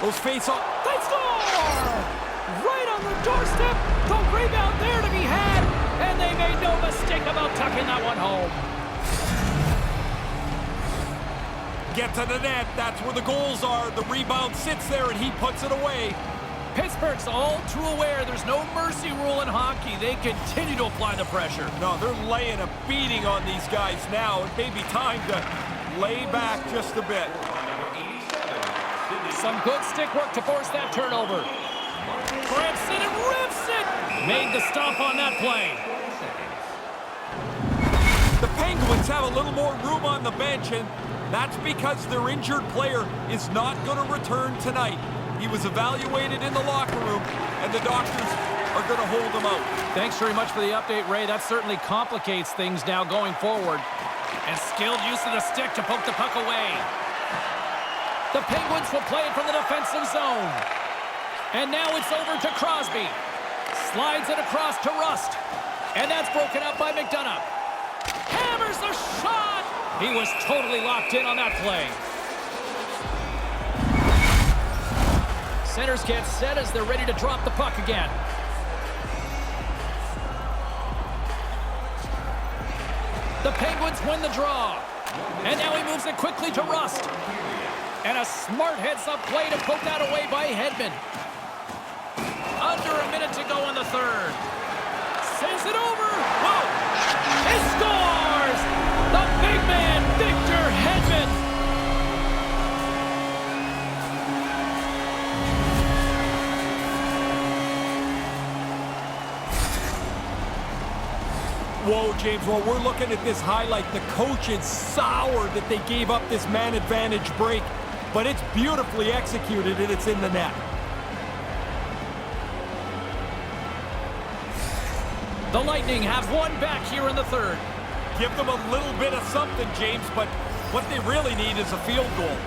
Those face-off. They score! Right on the doorstep. The rebound there to be had, and they made no mistake about tucking that one home. Get to the net. That's where the goals are. The rebound sits there, and he puts it away. Pittsburgh's all too aware there's no mercy rule in hockey. They continue to apply the pressure. No, they're laying a beating on these guys now. It may be time to lay back just a bit. Some good stick work to force that turnover. Grips it and rips it. Made the stop on that play. The Penguins have a little more room on the bench, and that's because their injured player is not going to return tonight. He was evaluated in the locker room, and the doctors are going to hold him out. Thanks very much for the update, Ray. That certainly complicates things now going forward. And skilled use of the stick to poke the puck away. The Penguins will play it from the defensive zone. And now it's over to Crosby. Slides it across to Rust. And that's broken up by McDonough. Hammers the shot! He was totally locked in on that play. Centers get set as they're ready to drop the puck again. The Penguins win the draw. And now he moves it quickly to Rust. And a smart heads-up play to poke that away by Hedman. Under a minute to go in the third. Sends it over. Whoa! He scores! The big man, Victor Hedman. Whoa, James, while we're looking at this highlight, the coach is sour that they gave up this man advantage break, but it's beautifully executed and it's in the net. The Lightning have one back here in the third. Give them a little bit of something, James, but what they really need is a field goal.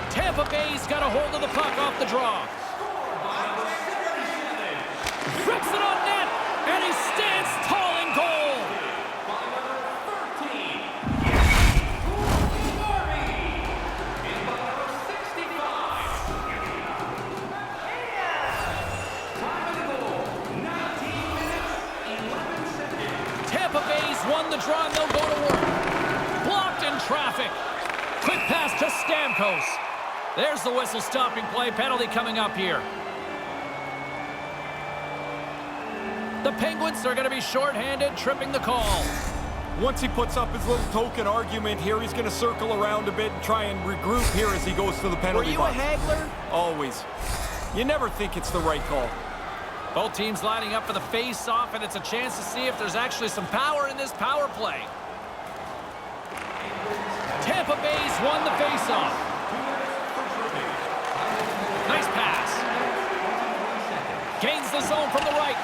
Tampa Bay's got a hold of the puck off the draw. Rips it on net, and he stands tall in goal. Tampa Bay's won the draw, and they'll go to work. Blocked in traffic. Quick pass to Stamkos. There's the whistle stopping play. Penalty coming up here. The Penguins are going to be shorthanded, tripping the call. Once he puts up his little token argument here, he's going to circle around a bit and try and regroup here as he goes to the penalty box. Were you a haggler? Always. You never think it's the right call. Both teams lining up for the face-off, and it's a chance to see if there's actually some power in this power play. Tampa Bay's won the face-off. Nice Gains the zone from the right.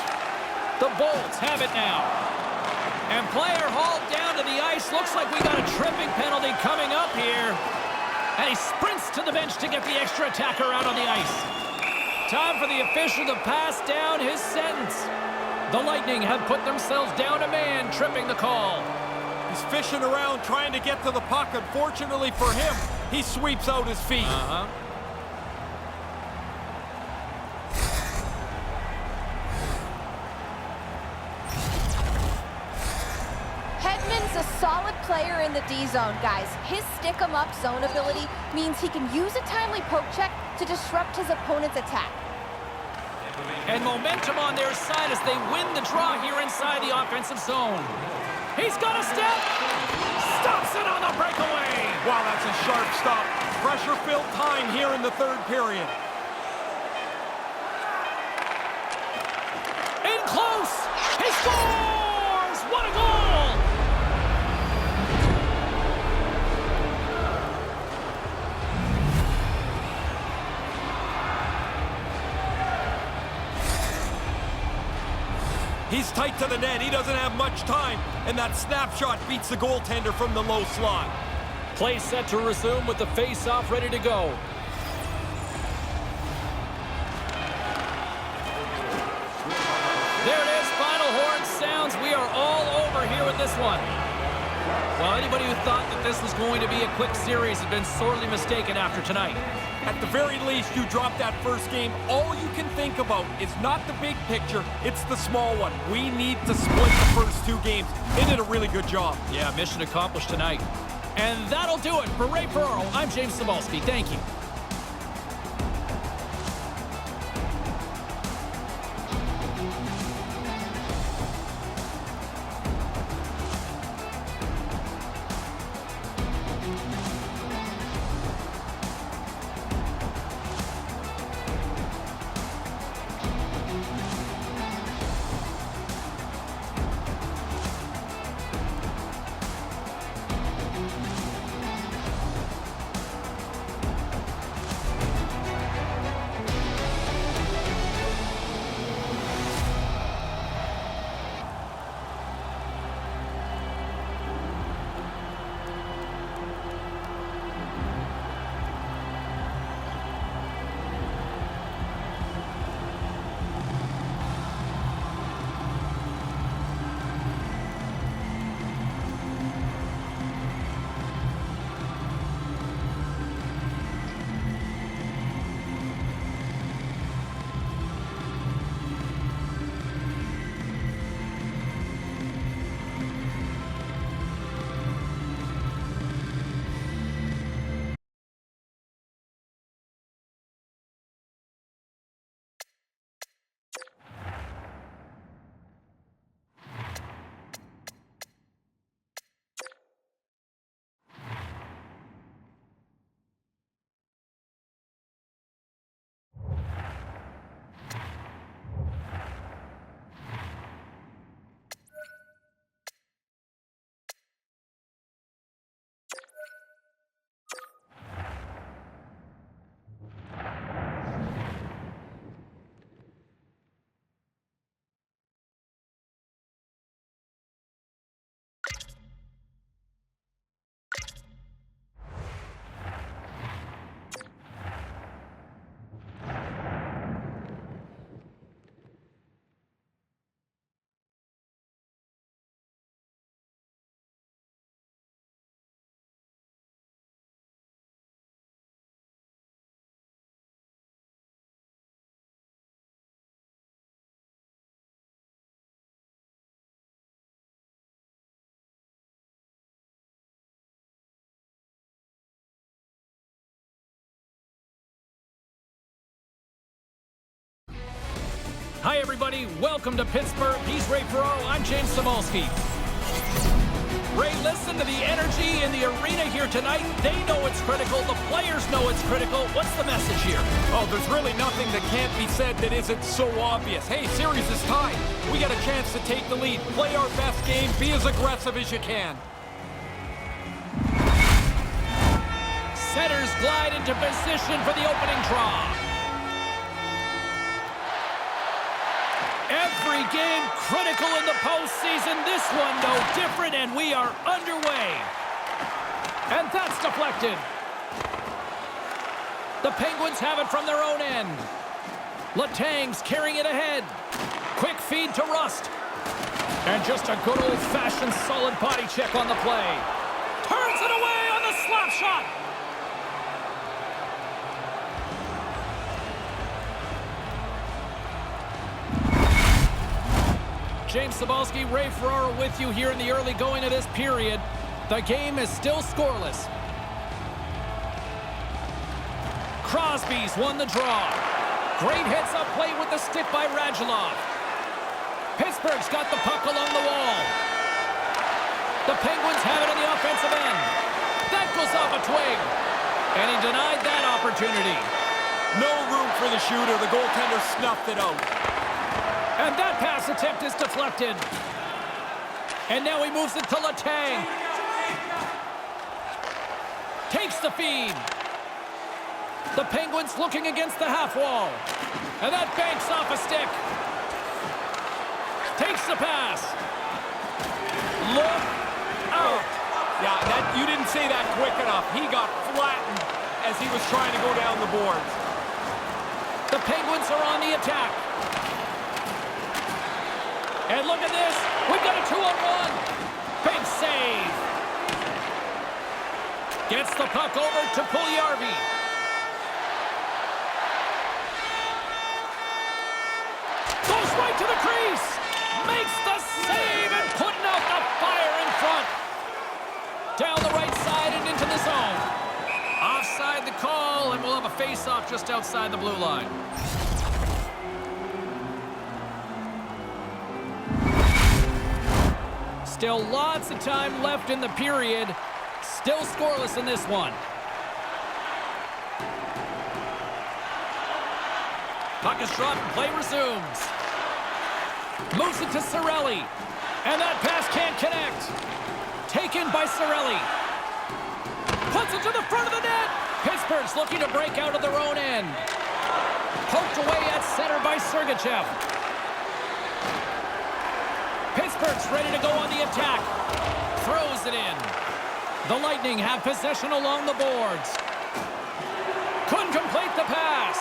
The Bolts have it now. And player hauled down to the ice. Looks like we got a tripping penalty coming up here. And he sprints to the bench to get the extra attacker out on the ice. Time for the official to pass down his sentence. The Lightning have put themselves down a man, tripping the call. He's fishing around trying to get to the puck. Unfortunately for him, he sweeps out his feet. Hedman's a solid player in the D-zone, guys. His stick-em-up zone ability means he can use a timely poke check to disrupt his opponent's attack. And momentum on their side as they win the draw here inside the offensive zone. He's got a step. Stops it on the breakaway. Wow, that's a sharp stop. Pressure-filled time here in the third period. In close. He scores. What a goal. He's tight to the net. He doesn't have much time. And that snapshot beats the goaltender from the low slot. Play set to resume with the face-off ready to go. There it is. Final horn sounds. We are all over here with this one. Well, anybody who thought that this was going to be a quick series has been sorely mistaken after tonight. At the very least, you dropped that first game. All you can think about is not the big picture, it's the small one. We need to split the first two games. They did a really good job. Yeah, mission accomplished tonight. And that'll do it. For Ray Ferraro, I'm James Cybulski. Thank you. Hi, everybody. Welcome to Pittsburgh. He's Ray Ferraro. I'm James Cybulski. Ray, listen to the energy in the arena here tonight. They know it's critical. The players know it's critical. What's the message here? Oh, there's really nothing that can't be said that isn't so obvious. Hey, series is tied. We got a chance to take the lead. Play our best game. Be as aggressive as you can. Centers glide into position for the opening draw. Every game critical in the postseason. This one no different, and we are underway. And that's deflected. The Penguins have it from their own end. Letang's carrying it ahead. Quick feed to Rust. And just a good old-fashioned solid body check on the play. Turns it away on the slap shot. James Cybulski, Ray Ferraro with you here in the early going of this period. The game is still scoreless. Crosby's won the draw. Great heads-up play with the stick by Radulov. Pittsburgh's got the puck along the wall. The Penguins have it on the offensive end. That goes off a twig. And he denied that opportunity. No room for the shooter. The goaltender snuffed it out. And that pass attempt is deflected. And now he moves it to Letang. Takes the feed. The Penguins looking against the half wall. And that banks off a stick. Takes the pass. Look out. Yeah, you didn't say that quick enough. He got flattened as he was trying to go down the boards. The Penguins are on the attack. And look at this. We've got a 2-on-1. Big save. Gets the puck over to Puljujarvi. Goes right to the crease. Makes the save and putting out the fire in front. Down the right side and into the zone. Offside the call, and we'll have a face-off just outside the blue line. Still lots of time left in the period. Still scoreless in this one. Puck is dropped and play resumes. Moves it to Cirelli. And that pass can't connect. Taken by Cirelli. Puts it to the front of the net. Pittsburgh's looking to break out of their own end. Poked away at center by Sergachev. Pittsburgh's ready to go on the attack. Throws it in. The Lightning have possession along the boards. Couldn't complete the pass.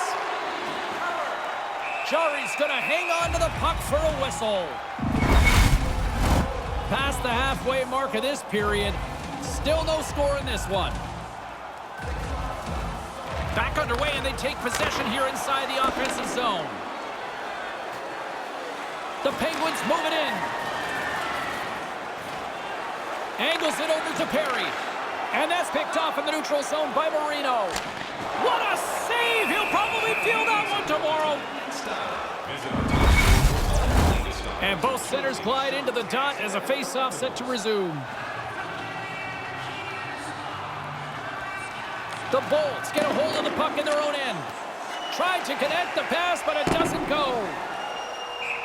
Jari's going to hang on to the puck for a whistle. Past the halfway mark of this period. Still no score in this one. Back underway, and they take possession here inside the offensive zone. The Penguins move it in. Angles it over to Perry. And that's picked off in the neutral zone by Marino. What a save! He'll probably feel that one tomorrow. And both centers glide into the dot as a face-off set to resume. The Bolts get a hold of the puck in their own end. Tried to connect the pass, but it doesn't go.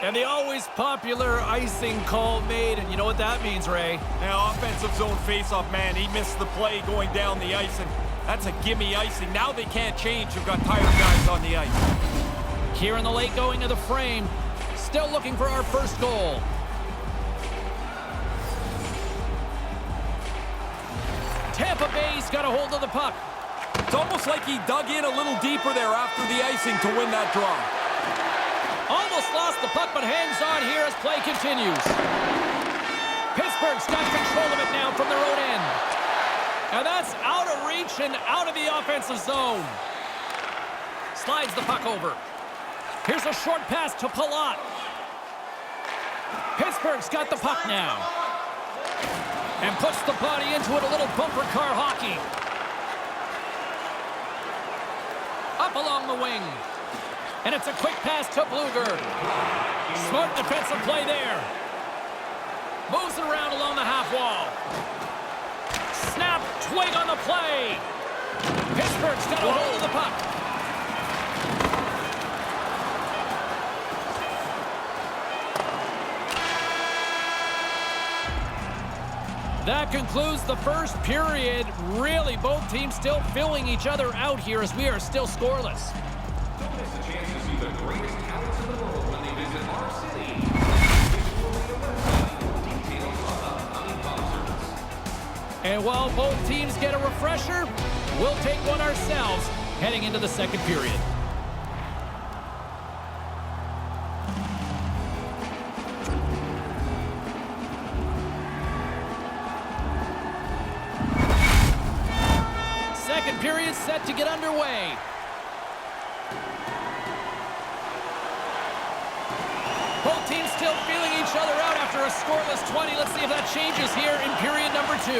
And the always popular icing call made, and you know what that means, Ray? Now, offensive zone face-off, man. He missed the play going down the ice, and that's a gimme icing. Now they can't change. You've got tired guys on the ice. Here in the late going of the frame, still looking for our first goal. Tampa Bay's got a hold of the puck. It's almost like he dug in a little deeper there after the icing to win that draw. Almost lost the puck, but hangs on here as play continues. Pittsburgh's got control of it now from their own end. And that's out of reach and out of the offensive zone. Slides the puck over. Here's a short pass to Palat. Pittsburgh's got the puck now. And puts the body into it, a little bumper car hockey. Up along the wing. And it's a quick pass to Bluger. Smart defensive play there. Moves it around along the half wall. Snap, twig on the play. Pittsburgh's got a hold of the puck. That concludes the first period. Really, both teams still filling each other out here as we are still scoreless. Don't miss a chance to see the greatest talents in the world when they visit our city And while both teams get a refresher, we'll take one ourselves heading into the second period. Second period set to get underway. Both teams still feeling each other out after a scoreless 20. Let's see if that changes here in period number 2.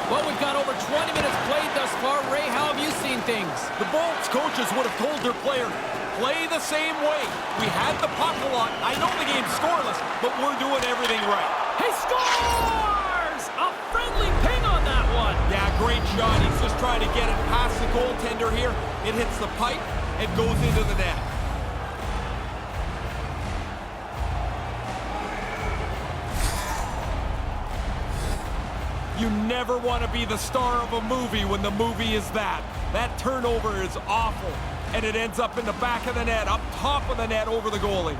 Well, we've got over 20 minutes played thus far. Ray, how have you seen things? The Bolts coaches would have told their players, play the same way. We had the puck a lot. I know the game's scoreless, but we're doing everything right. He scores! A friendly ping on that one. Yeah, great shot. He's just trying to get it past the goaltender here. It hits the pipe and goes into the net. You never want to be the star of a movie when the movie is that. That turnover is awful, and it ends up in the back of the net, up top of the net, over the goalie.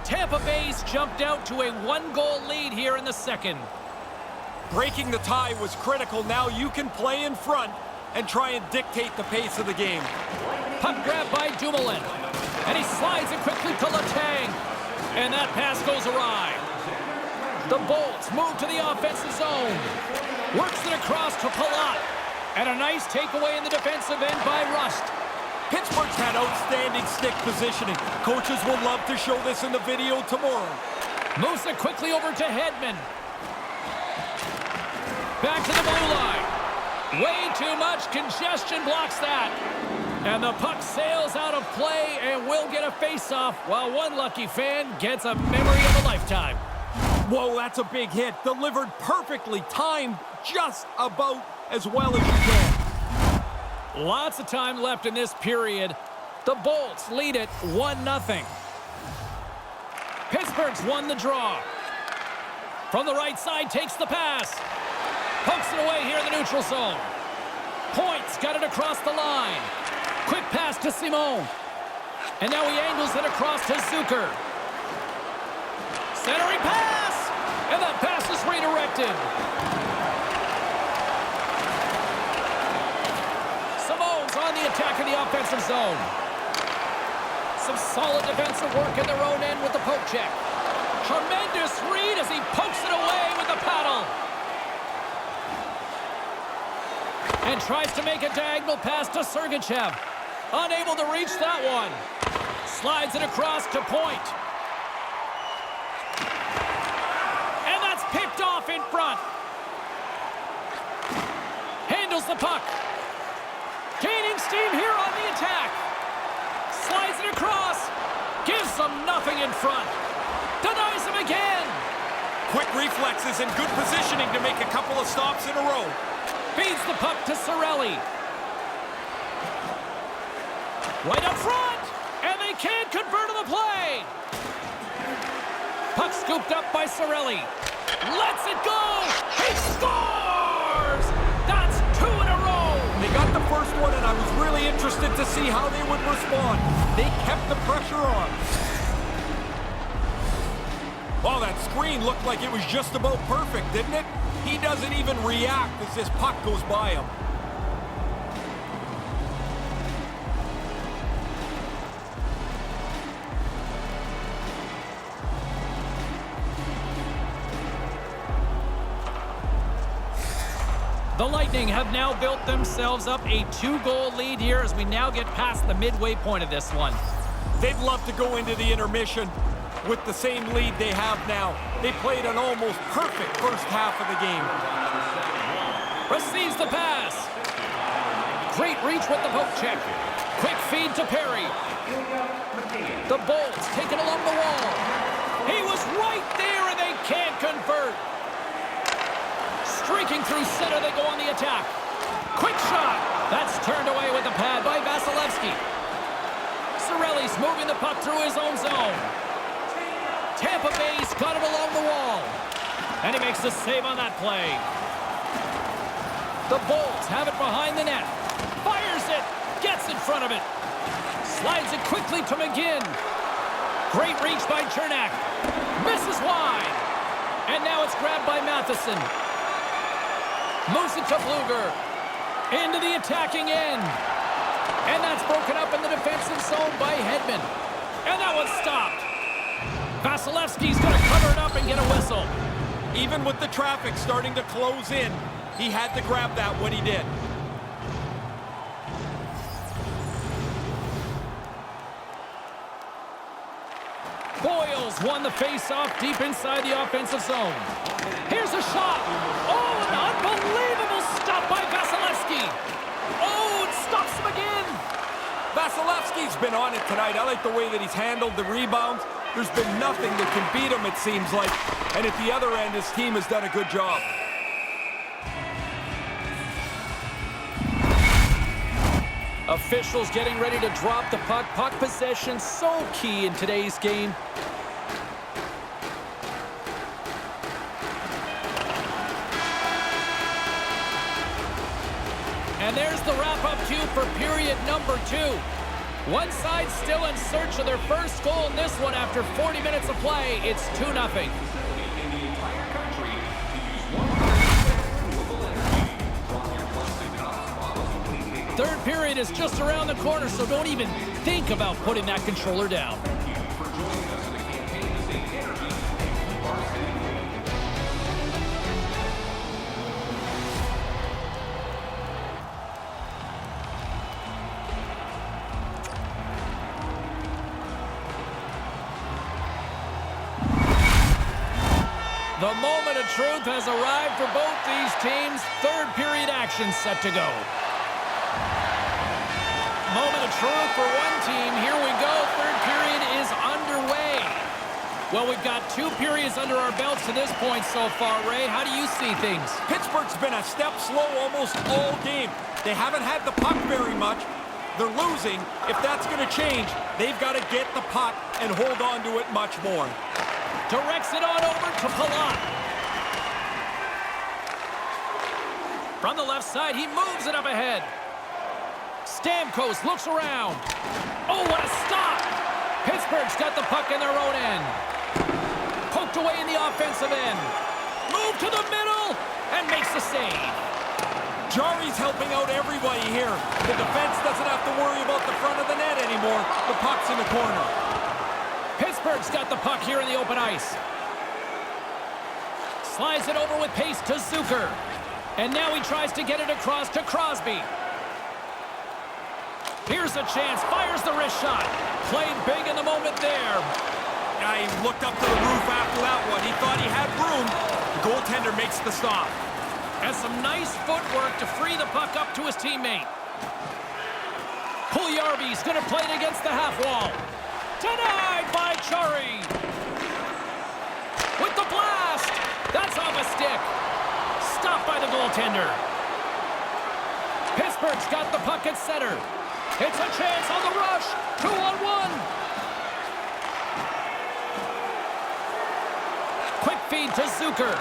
Tampa Bay's jumped out to a 1-goal lead here in the second. Breaking the tie was critical. Now you can play in front and try and dictate the pace of the game. Puck grab by Dumoulin. And he slides it quickly to Letang. And that pass goes awry. The Bolts move to the offensive zone. Works it across to Palat. And a nice takeaway in the defensive end by Rust. Pittsburgh's had outstanding stick positioning. Coaches will love to show this in the video tomorrow. Moves it quickly over to Hedman. Back to the blue line. Way too much congestion blocks that. And the puck sails out of play and will get a face-off while one lucky fan gets a memory of a lifetime. Whoa, that's a big hit. Delivered perfectly, timed just about as well as you can. Lots of time left in this period. The Bolts lead it 1-0. Pittsburgh's won the draw. From the right side, takes the pass. Pokes it away here in the neutral zone. Points got it across the line. Quick pass to Simone. And now he angles it across to Zucker. Centering pass! And that pass is redirected. Simone's on the attack in the offensive zone. Some solid defensive work in their own end with the poke check. Tremendous read as he pokes it away with the paddle. And tries to make a diagonal pass to Sergachev. Unable to reach that one. Slides it across to Point. And that's picked off in front. Handles the puck. Gaining steam here on the attack. Slides it across. Gives them nothing in front. Denies him again. Quick reflexes and good positioning to make a couple of stops in a row. Feeds the puck to Cirelli. Right up front! And they can't convert on the play! Puck scooped up by Cirelli. Lets it go! He scores! That's 2 in a row! They got the first one, and I was really interested to see how they would respond. They kept the pressure on. Well, that screen looked like it was just about perfect, didn't it? He doesn't even react as this puck goes by him. The Lightning have now built themselves up a 2-goal lead here as we now get past the midway point of this one. They'd love to go into the intermission with the same lead they have now. They played an almost perfect first half of the game. Receives the pass. Great reach with the poke check. Quick feed to Perry. The Bolts taken along the wall. He was right there and they can't convert. Streaking through center, they go on the attack. Quick shot. That's turned away with the pad by Vasilevsky. Cirelli's moving the puck through his own zone. Tampa Bay's got it along the wall. And he makes the save on that play. The Bolts have it behind the net. Fires it. Gets it front of it. Slides it quickly to McGinn. Great reach by Chernak. Misses wide. And now it's grabbed by Matheson. Moves it to Bluger. Into the attacking end. And that's broken up in the defensive zone by Hedman. And that one's stopped. Vasilevsky's going to cover it up and get a whistle. Even with the traffic starting to close in, he had to grab that when he did. Boyles won the face-off deep inside the offensive zone. Here's a shot. Oh, an unbelievable stop by Vasilevsky. Oh, it stops him again. Vasilevsky's been on it tonight. I like the way that he's handled the rebounds. There's been nothing that can beat him, it seems like. And at the other end, his team has done a good job. Officials getting ready to drop the puck. Puck possession so key in today's game. And there's the wrap-up cue for period number 2. One side still in search of their first goal in this one after 40 minutes of play. It's 2-0. In the entire country to use 100% renewable energy. Drop your plastic cups, bottles, and clean paper. Third period is just around the corner, so don't even think about putting that controller down. Thank you for joining us in the campaign to save energy and keep our city clean. The moment of truth has arrived for both these teams. Third period action set to go. Moment of truth for one team. Here we go. Third period is underway. Well, we've got 2 periods under our belts to this point so far, Ray. How do you see things? Pittsburgh's been a step slow almost all game. They haven't had the puck very much. They're losing. If that's going to change, they've got to get the puck and hold on to it much more. Directs it on over to Palat. From the left side, he moves it up ahead. Stamkos looks around. Oh, what a stop! Pittsburgh's got the puck in their own end. Poked away in the offensive end. Move to the middle and makes the save. Jari's helping out everybody here. The defense doesn't have to worry about the front of the net anymore. The puck's in the corner. Pittsburgh's got the puck here in the open ice. Slides it over with pace to Zucker. And now he tries to get it across to Crosby. Here's a chance. Fires the wrist shot. Played big in the moment there. Yeah, he looked up to the roof after that one. He thought he had room. The goaltender makes the stop. And some nice footwork to free the puck up to his teammate. Puljujarvi's going to play it against the half wall. Denied by Chari. With the blast. That's off a stick. Stopped by the goaltender. Pittsburgh's got the puck at center. It's a chance on the rush. 2-on-1. Quick feed to Zucker.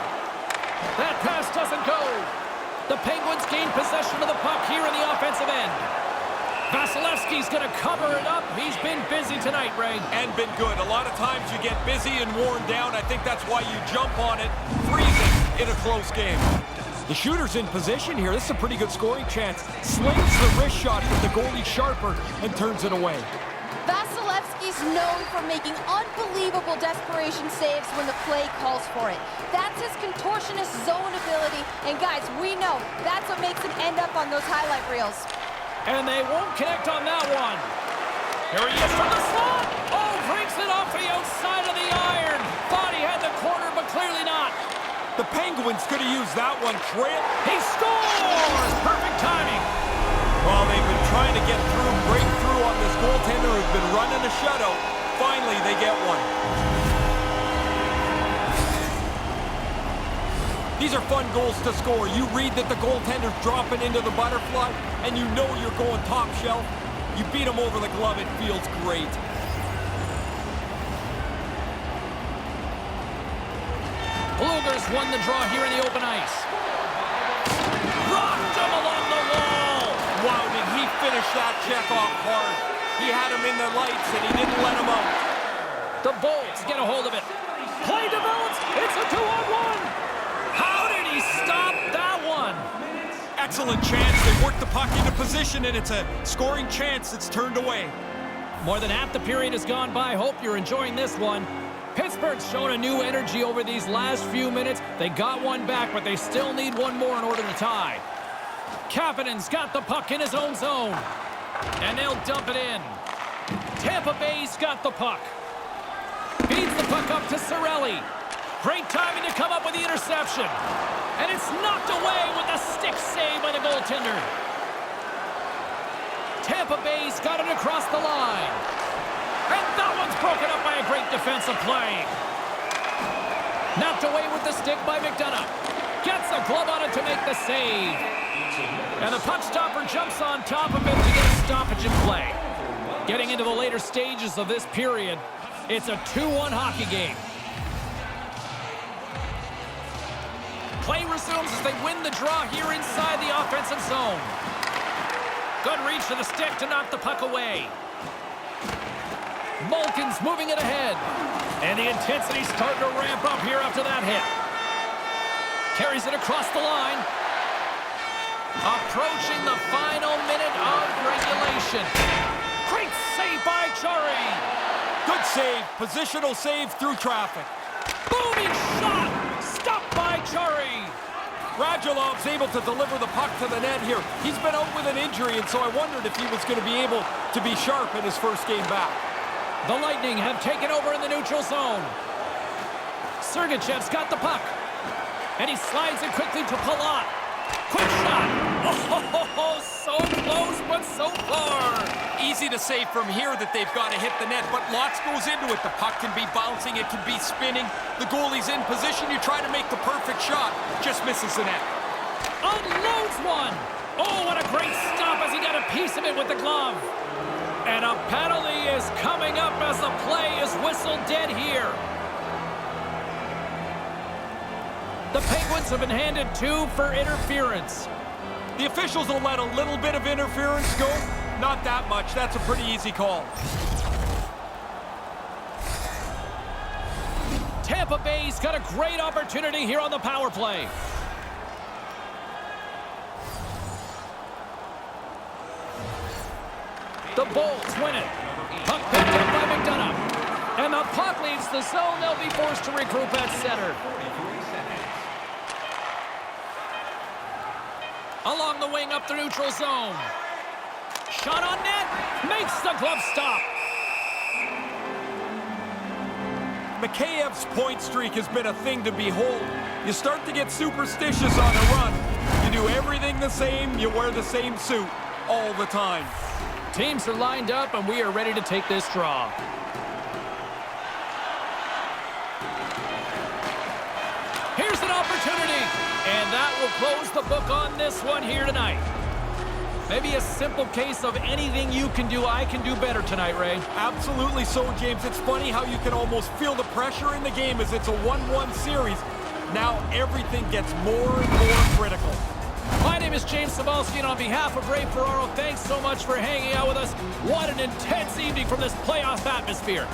That pass doesn't go. The Penguins gain possession of the puck here in the offensive end. Vasilevsky's going to cover it up. He's been busy tonight, Ray. And been good. A lot of times you get busy and worn down. I think that's why you jump on it, freeze it in a close game. The shooter's in position here. This is a pretty good scoring chance. Slings the wrist shot with the goalie sharper and turns it away. Vasilevsky's known for making unbelievable desperation saves when the play calls for it. That's his contortionist zone ability. And guys, we know that's what makes him end up on those highlight reels. And they won't connect on that one. Here he is from the slot. Oh, breaks it off the outside of the iron. Thought he had the corner, but clearly not. The Penguins could have used that one. He scores! Perfect timing. Well, they've been trying to break through on this goaltender who's been running a shutout. Finally, they get one. These are fun goals to score. You read that the goaltender's dropping into the butterfly, and you know you're going top shelf. You beat him over the glove. It feels great. Bluger's won the draw here in the open ice. Rocked him along the wall. Wow, did he finish finished that check off hard. He had him in the lights, and he didn't let him out. The Bolts get a hold of it. Play develops. It's a 2-on-1. How did he stop that one? Excellent chance. They worked the puck into position, and it's a scoring chance that's turned away. More than half the period has gone by. Hope you're enjoying this one. Pittsburgh's shown a new energy over these last few minutes. They got one back, but they still need one more in order to tie. Kapanen's got the puck in his own zone. And they'll dump it in. Tampa Bay's got the puck. Feeds the puck up to Cirelli. Great timing to come up with the interception. And it's knocked away with a stick save by the goaltender. Tampa Bay's got it across the line. And that one's broken up by a great defensive play. Knocked away with the stick by McDonough. Gets a glove on it to make the save. And the puck stopper jumps on top of it to get a stoppage in play. Getting into the later stages of this period, it's a 2-1 hockey game. Play resumes as they win the draw here inside the offensive zone. Good reach to the stick to knock the puck away. Malkin's moving it ahead. And the intensity's starting to ramp up here after that hit. Carries it across the line. Approaching the final minute of regulation. Great save by Chari. Good save. Positional save through traffic. Booming shot. Stopped by Chari. Radulov's able to deliver the puck to the net here. He's been out with an injury, and so I wondered if he was going to be able to be sharp in his first game back. The Lightning have taken over in the neutral zone. Sergachev's got the puck. And he slides it quickly to Palat. Quick shot. Oh, so close, but so far. Easy to say from here that they've got to hit the net, but lots goes into it. The puck can be bouncing, it can be spinning. The goalie's in position. You try to make the perfect shot. Just misses the net. Unloads one. Oh, what a great stop as he got a piece of it with the glove. And a penalty is coming up as the play is whistled dead here. The Penguins have been handed 2 for interference. The officials will let a little bit of interference go. Not that much. That's a pretty easy call. Tampa Bay's got a great opportunity here on the power play. The Bolts win it. Puck picked up by McDonough. And the puck leaves the zone. They'll be forced to regroup at center. Along the wing up the neutral zone. Shot on net. Makes the glove stop. Mikheyev's point streak has been a thing to behold. You start to get superstitious on a run. You do everything the same. You wear the same suit all the time. Teams are lined up, and we are ready to take this draw. Here's an opportunity, and that will close the book on this one here tonight. Maybe a simple case of anything you can do, I can do better tonight, Ray. Absolutely so, James. It's funny how you can almost feel the pressure in the game as it's a 1-1 series. Now everything gets more and more critical. My name is James Cybulski, and on behalf of Ray Ferraro, thanks so much for hanging out with us. What an intense evening from this playoff atmosphere.